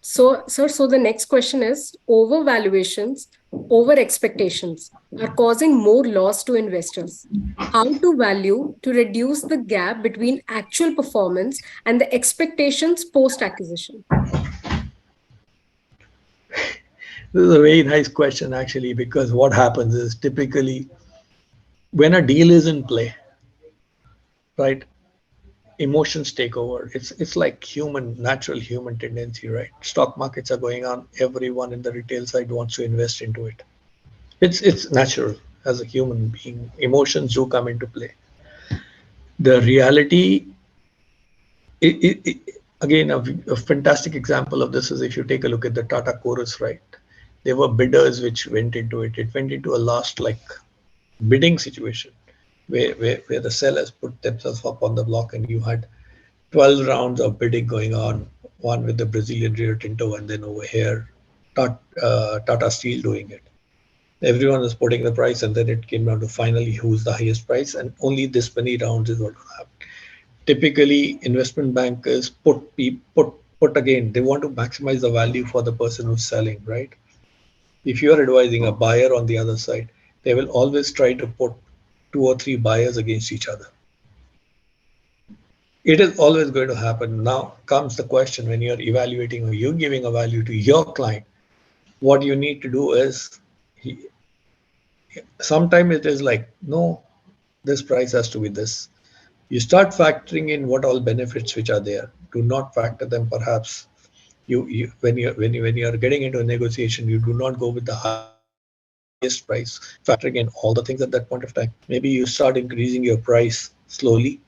So, sir, so the next question is overvaluations, over expectations are causing more loss to investors. How to value to reduce the gap between actual performance and the expectations post acquisition? This is a very nice question actually, because what happens is typically when a deal is in play, right? Emotions take over. It's like natural human tendency, right? Stock markets are going on. Everyone in the retail side wants to invest into it. It's natural as a human being. Emotions do come into play. The reality, again, a fantastic example of this is if you take a look at the Tata Chorus, right? There were bidders which went into it. It went into a last like bidding situation where the sellers put themselves up on the block and you had 12 rounds of bidding going on, one with the Brazilian Rio Tinto and then over here, Tata Steel doing it. Everyone was putting the price and then it came down to finally who's the highest price, and only this many rounds is what will happen. Typically, investment bankers put again, they want to maximize the value for the person who's selling, right? If you are advising a buyer on the other side, they will always try to put two or three buyers against each other. It is always going to happen. Now comes the question when you're evaluating or you're giving a value to your client, what you need to do is sometimes it is like, no, this price has to be this. You start factoring in what all benefits which are there. Do not factor them perhaps. When you're getting into a negotiation, you do not go with the highest price, factoring in all the things at that point of time. Maybe you start increasing your price slowly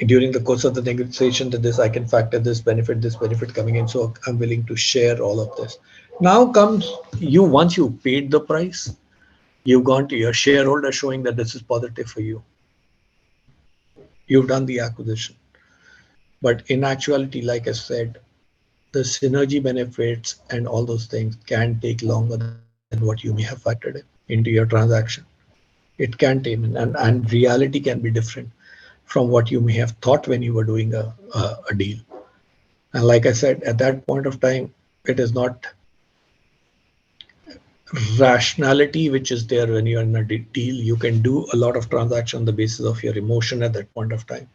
during the course of the negotiation, that this I can factor this benefit coming in, so I'm willing to share all of this. Now comes you once you paid the price, you've gone to your shareholder showing that this is positive for you. You've done the acquisition. But in actuality, like I said, the synergy benefits and all those things can take longer than what you may have factored in into your transaction. It can take, and reality can be different from what you may have thought when you were doing a deal. And like I said, at that point of time, it is not rationality which is there when you're in a deal. You can do a lot of transaction on the basis of your emotion at that point of time,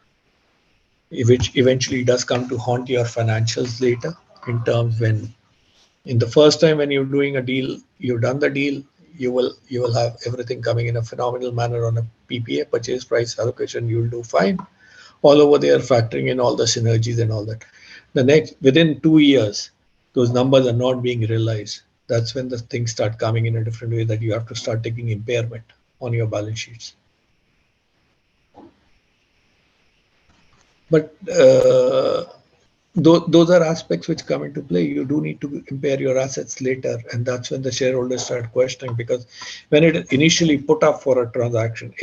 which eventually does come to haunt your financials later in terms when in the first time when you're doing a deal, you've done the deal, you will have everything coming in a phenomenal manner on a PPA, purchase price allocation, you'll do fine. All over there, factoring in all the synergies and all that. The next, within 2 years, those numbers are not being realized. That's when the things start coming in a different way that you have to start taking impairment on your balance sheets. But those are aspects which come into play. You do need to impair your assets later, and that's when the shareholders start questioning, because when it initially put up for a transaction,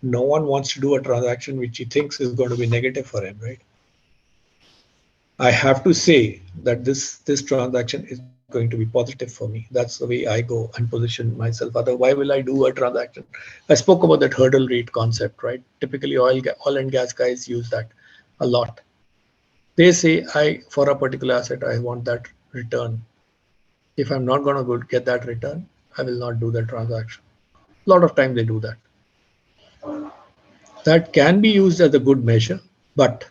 no one wants to do a transaction which he thinks is going to be negative for him, right? I have to say that this transaction is going to be positive for me. That's the way I go and position myself. Otherwise, why will I do a transaction? I spoke about that hurdle rate concept, right? Typically, oil and gas guys use that a lot. They say, I for a particular asset, I want that return. If I'm not going to get that return, I will not do the transaction. A lot of times they do that. That can be used as a good measure, but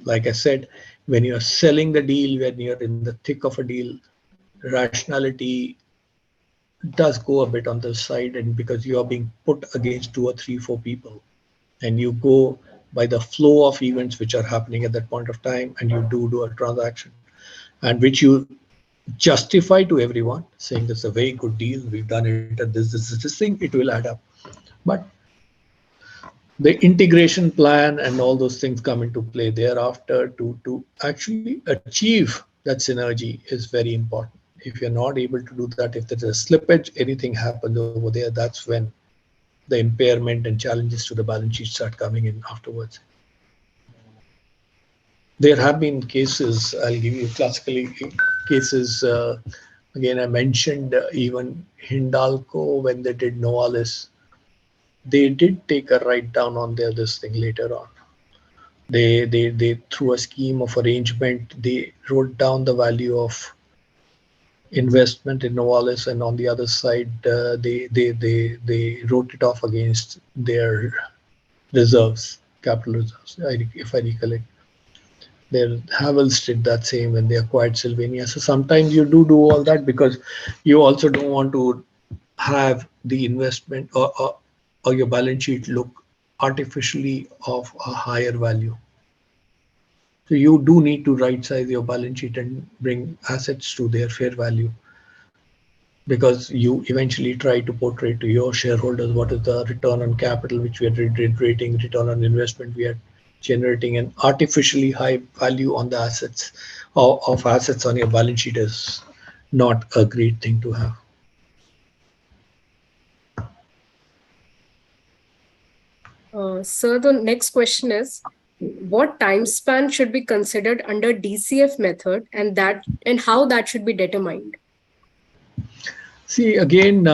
like I said, When you're selling the deal, when you're in the thick of a deal, rationality does go a bit on the side, and because you are being put against two or three, four people, and you go by the flow of events which are happening at that point of time, and you do a transaction, and which you justify to everyone, saying this is a very good deal, we've done it at this thing, it will add up. But the integration plan and all those things come into play thereafter to actually achieve that synergy is very important. If you're not able to do that, if there's a slippage, anything happens over there, that's when the impairment and challenges to the balance sheet start coming in afterwards. There have been cases, I'll give you classically cases. Again, I mentioned even Hindalco, when they did Novalis, they did take a write down on their this thing later on. They through a scheme of arrangement, they wrote down the value of investment in Novalis, and on the other side, they wrote it off against their reserves, capital reserves, if I recollect. Their Havels did that same when they acquired Sylvania. So sometimes you do all that because you also don't want to have the investment or your balance sheet look artificially of a higher value. So you do need to right size your balance sheet and bring assets to their fair value, because you eventually try to portray to your shareholders what is the return on capital which we are generating, return on investment we are generating, and artificially high value on the assets or of assets on your balance sheet is not a great thing to have. Sir, the next question is, what time span should be considered under DCF method, and how that should be determined? See, again,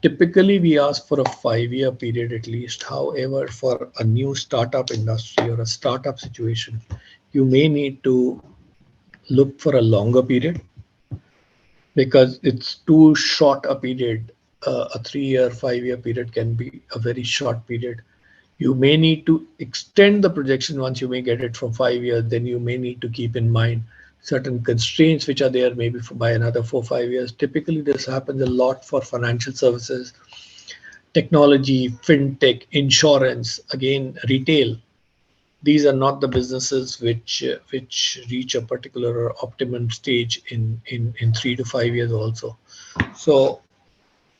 typically we ask for a 5 year period at least. However, for a new startup industry or a startup situation, you may need to look for a longer period, because it's too short a period. A 3 year, 5 year period can be a very short period. You may need to extend the projection. Once you may get it from 5 years, then you may need to keep in mind certain constraints which are there maybe for by another 4 5 years. Typically this happens a lot for financial services, technology, fintech, insurance, again retail. These are not the businesses which reach a particular optimum stage in 3 to 5 years also. So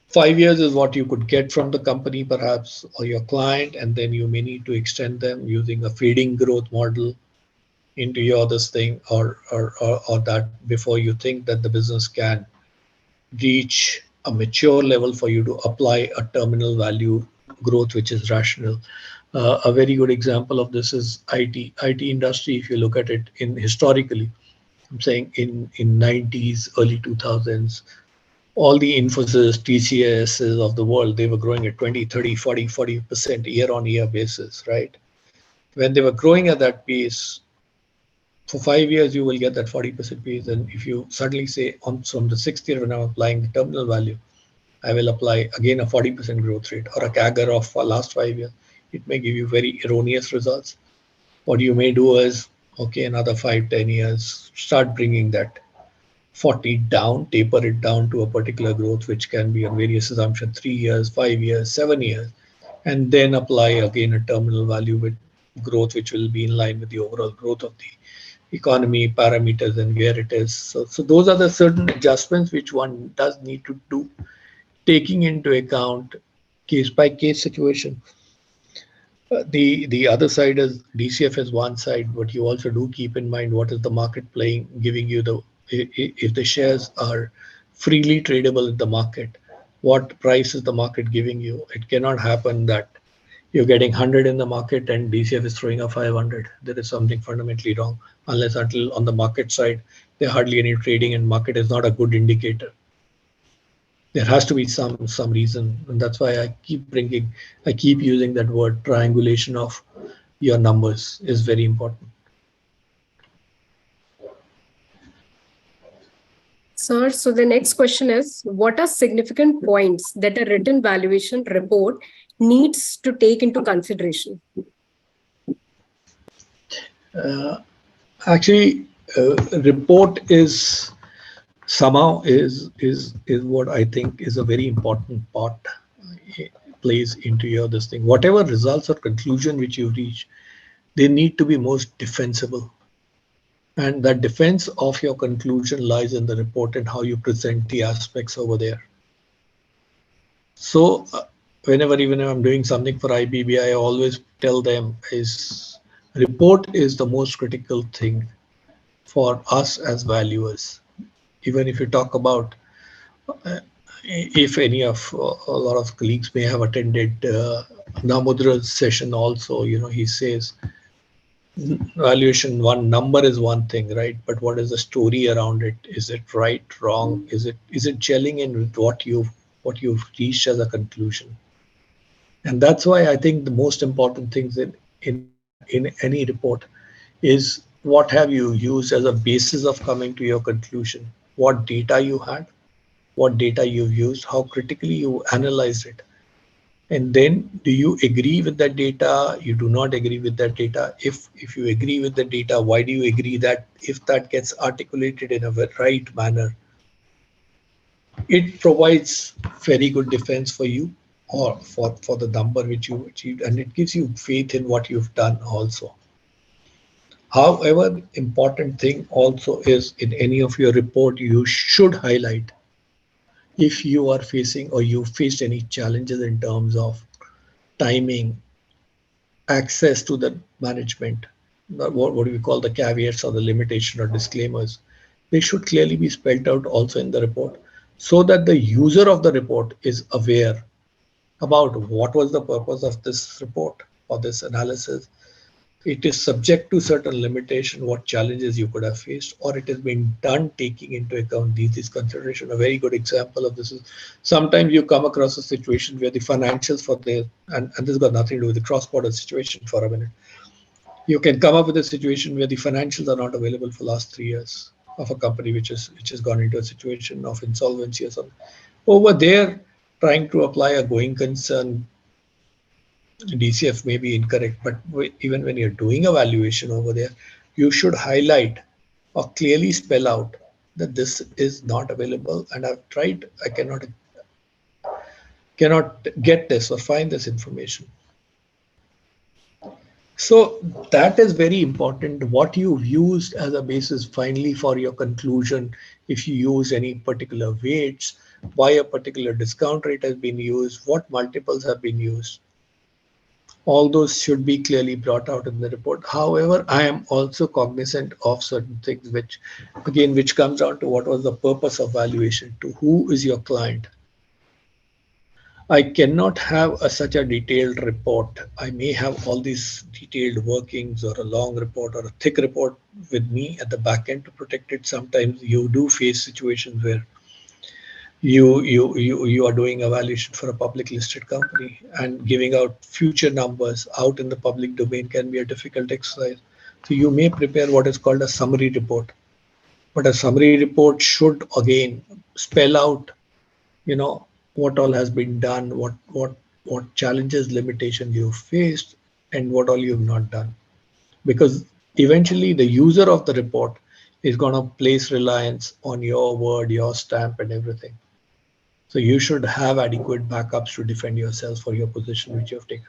5 years is what you could get from the company perhaps, or your client, and then you may need to extend them using a feeding growth model into your this thing, or that before you think that the business can reach a mature level for you to apply a terminal value growth which is rational. A very good example of this is IT industry. If you look at it in historically, I'm saying in 90s, early 2000s, all the Infosys, TCSs of the world, they were growing at 20, 30, 40% year on year basis, right? When they were growing at that pace, for 5 years, you will get that 40% pace. And if you suddenly say on from the sixth year when I'm applying the terminal value, I will apply again a 40% growth rate or a CAGR of last 5 years, it may give you very erroneous results. What you may do is, okay, another 5, 10 years, start bringing that 40 down, taper it down to a particular growth, which can be on various assumptions, 3 years, 5 years, 7 years, and then apply again a terminal value with growth, which will be in line with the overall growth of the economy parameters and where it is. So those are the certain adjustments which one does need to do, taking into account case by case situation. The other side is DCF is one side, but you also do keep in mind what is the market playing, giving you the if the shares are freely tradable in the market, what price is the market giving you? It cannot happen that you're getting 100 in the market and DCF is throwing a 500. There is something fundamentally wrong, unless until on the market side there hardly any trading and market is not a good indicator. There has to be some reason, and that's why I keep using that word triangulation of your numbers is very important. Sir, so the next question is, what are significant points that a written valuation report needs to take into consideration? uh, Actually, Report is somehow is what I think is a very important part, plays into your this thing. Whatever results or conclusion which you reach, they need to be most defensible. And that defense of your conclusion lies in the report and how you present the aspects over there. So whenever even if I'm doing something for IBB, I always tell them is report is the most critical thing for us as valuers. Even if you talk about, uh, if any of a lot of colleagues may have attended Namudra's session also, he says valuation, one number is one thing, right? But what is the story around it? Is it right, wrong? Is it gelling in with what you've reached as a conclusion? And that's why I think the most important things in any report is what have you used as a basis of coming to your conclusion, what data you had, what data you've used, how critically you analyzed it. And then do you agree with that data? You do not agree with that data. If you agree with the data, why do you agree that? If that gets articulated in a right manner, it provides very good defense for you or for the number which you achieved, and it gives you faith in what you've done also. However, important thing also is in any of your report, you should highlight if you are facing or you faced any challenges in terms of timing, access to the management, what do we call the caveats or the limitation or disclaimers, they should clearly be spelled out also in the report so that the user of the report is aware about what was the purpose of this report or this analysis. It is subject to certain limitation, what challenges you could have faced, or it has been done taking into account these consideration. A very good example of this is sometimes you come across a situation where the financials for the, and this got nothing to do with the cross-border situation for a minute. You can come up with a situation where the financials are not available for last 3 years of a company which has gone into a situation of insolvency or something. Over there, trying to apply a going concern DCF may be incorrect, but even when you're doing a valuation over there, you should highlight or clearly spell out that this is not available and I've tried, I cannot get this or find this information. So that is very important. What you've used as a basis finally for your conclusion, if you use any particular weights, why a particular discount rate has been used, what multiples have been used, all those should be clearly brought out in the report. However, I am also cognizant of certain things which comes down to what was the purpose of valuation, to who is your client. I cannot have such a detailed report. I may have all these detailed workings or a long report or a thick report with me at the back end to protect it. Sometimes you do face situations where you are doing evaluation for a public listed company, and giving out future numbers out in the public domain can be a difficult exercise. So you may prepare what is called a summary report, but a summary report should again spell out, you know, what all has been done, what challenges, limitations you faced, and what all you've not done. Because eventually the user of the report is going to place reliance on your word, your stamp, and everything. So you should have adequate backups to defend yourself for your position which you have taken.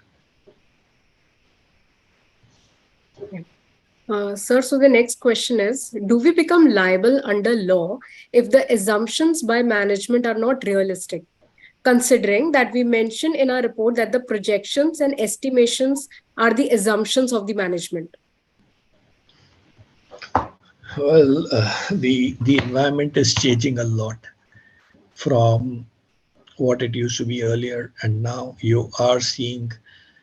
Yeah. Sir, so the next question is, do we become liable under law if the assumptions by management are not realistic? Considering that we mentioned in our report that the projections and estimations are the assumptions of the management. Well, the environment is changing a lot from what it used to be earlier, and now you are seeing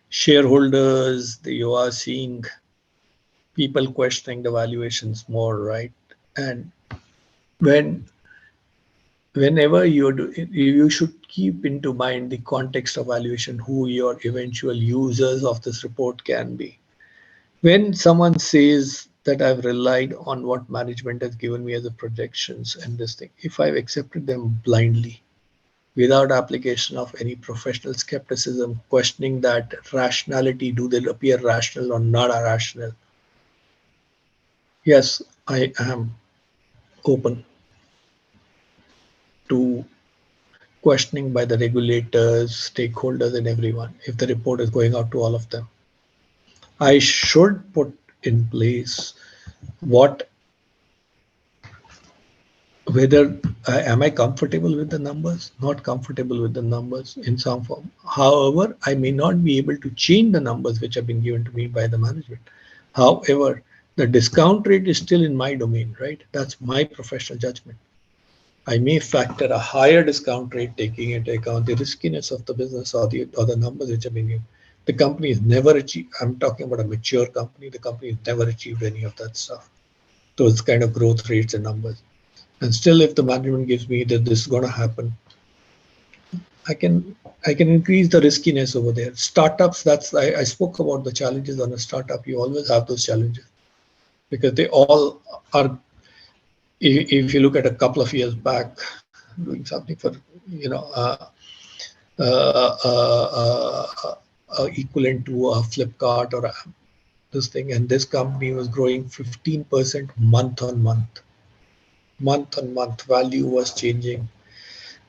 shareholders, you are seeing people questioning the valuations more, right? And when whenever you should keep into mind the context of valuation, who your eventual users of this report can be. When someone says that I've relied on what management has given me as a projections and this thing, if I've accepted them blindly without application of any professional skepticism, questioning that rationality, do they appear rational or not rational? Yes, I am open to questioning by the regulators, stakeholders, and everyone if the report is going out to all of them. I should put in place what, whether am I comfortable with the numbers, not comfortable with the numbers in some form. However, I may not be able to change the numbers which have been given to me by the management. However, the discount rate is still in my domain, right? That's my professional judgment. I may factor a higher discount rate taking into account the riskiness of the business or the numbers which have been given. The company has never achieved, I'm talking about a mature company, the company has never achieved any of that stuff, those kind of growth rates and numbers. And still, if the management gives me that this is going to happen, I can I can increase the riskiness over there. Startups, I spoke about the challenges on a startup. You always have those challenges because they all are. If you look at a couple of years back, doing something for you know equivalent to a Flipkart or this thing, and this company was growing 15% month on month. Month on month, value was changing,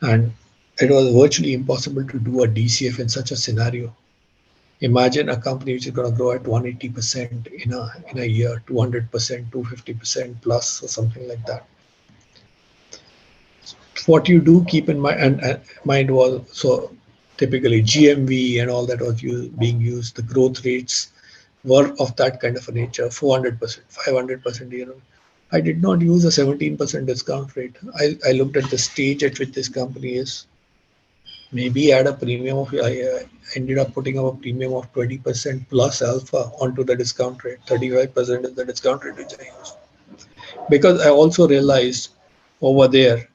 and it was virtually impossible to do a DCF in such a scenario. Imagine a company which is going to grow at 180% in a year, 200%, 250% plus, or something like that. What you do keep in mind, and mind was so typically GMV and all that was being used. The growth rates were of that kind of a nature, 400%, 500% year on. I did not use a 17% discount rate. I looked at the stage at which this company is. Maybe add a premium of, I ended up putting up a premium of 20% plus alpha onto the discount rate. 35% is the discount rate which I used. Because I also realized over there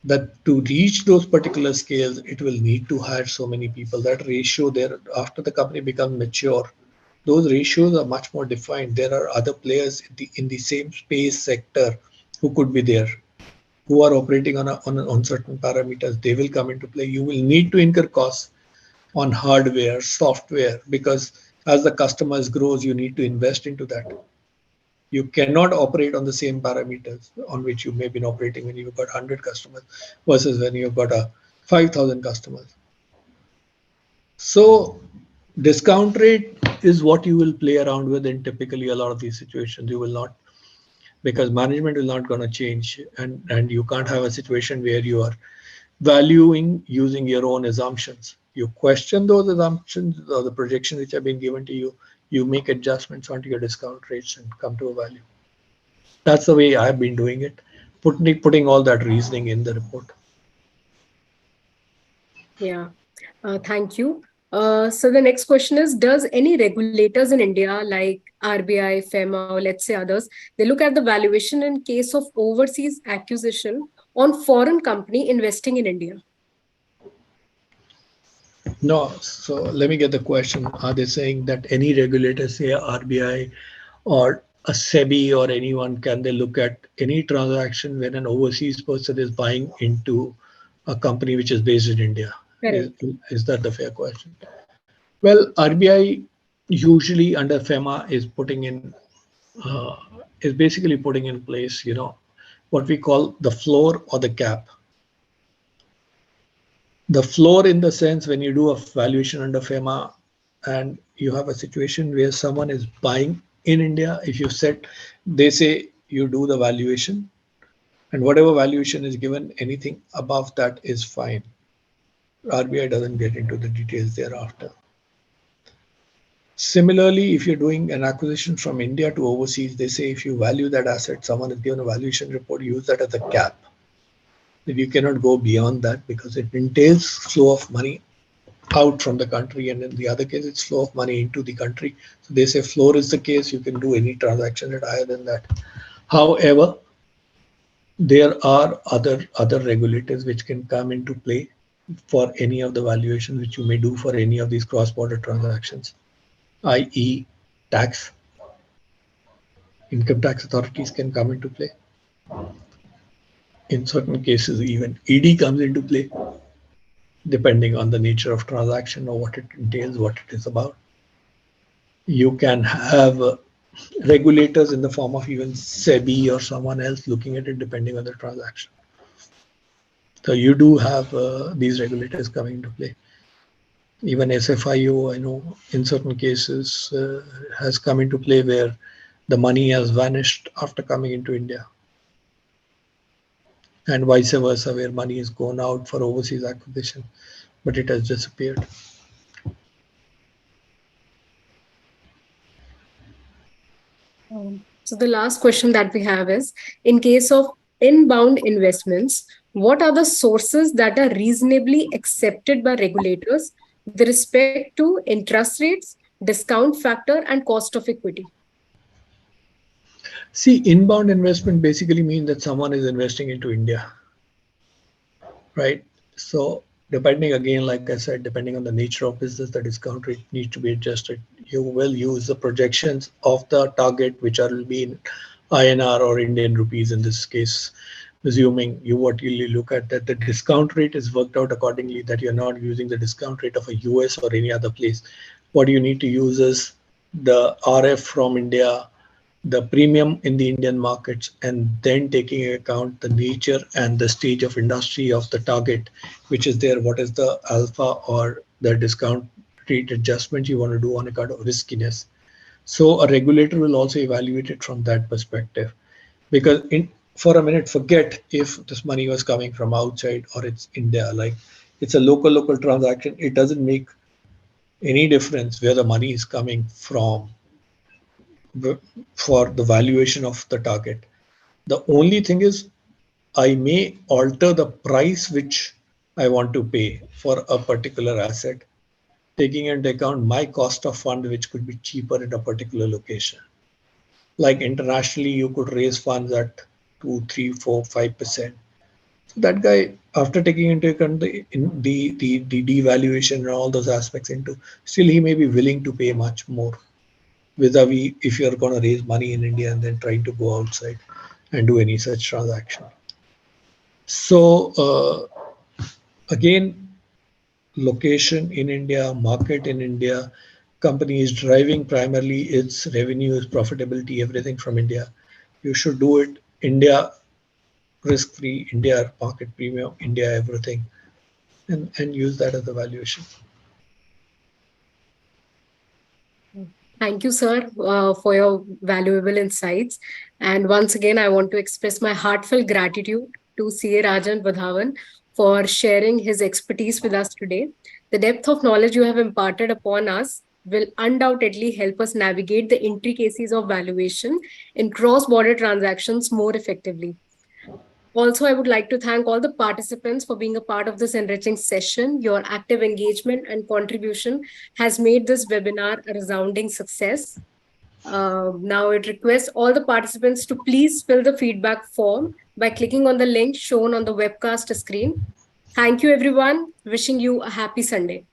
that to reach those particular scales, it will need to hire so many people. That ratio there, after the company becomes mature, those ratios are much more defined. There are other players in the same space sector who could be there, who are operating on certain parameters. They will come into play. You will need to incur costs on hardware, software, because as the customers grows, you need to invest into that. You cannot operate on the same parameters on which you may have been operating when you've got 100 customers versus when you've got a 5,000 customers. So discount rate is what you will play around with in typically a lot of these situations. You will not, because management is not going to change, and you can't have a situation where you are valuing using your own assumptions. You question those assumptions or the projections which have been given to you. You make adjustments onto your discount rates and come to a value. That's the way I've been doing it, putting all that reasoning in the report. Yeah. Thank you. So the next question is, does any regulators in India like RBI, FEMA, or let's say others, they look at the valuation in case of overseas acquisition on foreign company investing in India? No, so let me get the question. Are they saying that any regulator, say RBI or a SEBI or anyone, can they look at any transaction when an overseas person is buying into a company which is based in India? Is, Correct. is that the fair question? Well, RBI usually under FEMA uh, is basically putting in place, what we call the floor or the cap. The floor in the sense when you do a valuation under FEMA and you have a situation where someone is buying in India, if you set, they say you do the valuation and whatever valuation is given, anything above that is fine. RBI doesn't get into the details thereafter. Similarly, if you're doing an acquisition from India to overseas, they say if you value that asset, someone is given a valuation report, use that as a cap. That you cannot go beyond that because it entails flow of money out from the country, and in the other case, it's flow of money into the country. So they say floor is the case, you can do any transaction at higher than that. However, there are other regulators which can come into play for any of the valuations which you may do for any of these cross-border transactions, i.e. tax. Income tax authorities can come into play. In certain cases, even ED comes into play, depending on the nature of transaction or what it entails, what it is about. You can have regulators in the form of even SEBI or someone else looking at it depending on the transaction. So you do have these regulators coming into play. Even SFIO, I know in certain cases has come into play where the money has vanished after coming into India, and vice versa, where money has gone out for overseas acquisition, but it has disappeared. So the last question that we have is, in case of inbound investments, what are the sources that are reasonably accepted by regulators with respect to interest rates, discount factor, and cost of equity? See, inbound investment basically means that someone is investing into India, right? So depending again, like I said, depending on the nature of business, the discount rate needs to be adjusted. You will use the projections of the target, which are will be in INR or Indian rupees in this case, assuming you what you look at that the discount rate is worked out accordingly, that you're not using the discount rate of a US or any other place. What you need to use is the RF from India, the premium in the Indian markets, and then taking account the nature and the stage of industry of the target, which is there. What is the alpha or the discount rate adjustment you want to do on account of riskiness? So a regulator will also evaluate it from that perspective. Because for a minute, forget if this money was coming from outside or it's India. Like it's a local transaction. It doesn't make any difference where the money is coming from for the valuation of the target. The only thing is I may alter the price which I want to pay for a particular asset, taking into account my cost of fund, which could be cheaper at a particular location. Like internationally, you could raise funds at 2, 3, 4, 5%. So that guy, after taking into account the devaluation and all those aspects into, still he may be willing to pay much more vis-a-vis if you're going to raise money in India and then trying to go outside and do any such transaction. So again, location in India, market in India, company is driving primarily its revenue, its profitability, everything from India. You should do it India risk-free, India market premium, India everything, and use that as a valuation. Thank you, sir, for your valuable insights. And once again, I want to express my heartfelt gratitude to CA Rajan Vadhavan for sharing his expertise with us today. The depth of knowledge you have imparted upon us will undoubtedly help us navigate the intricacies of valuation in cross border transactions more effectively. Also, I would like to thank all the participants for being a part of this enriching session. Your active engagement and contribution has made this webinar a resounding success. Now, it requests all the participants to please fill the feedback form by clicking on the link shown on the webcast screen. Thank you, everyone. Wishing you a happy Sunday.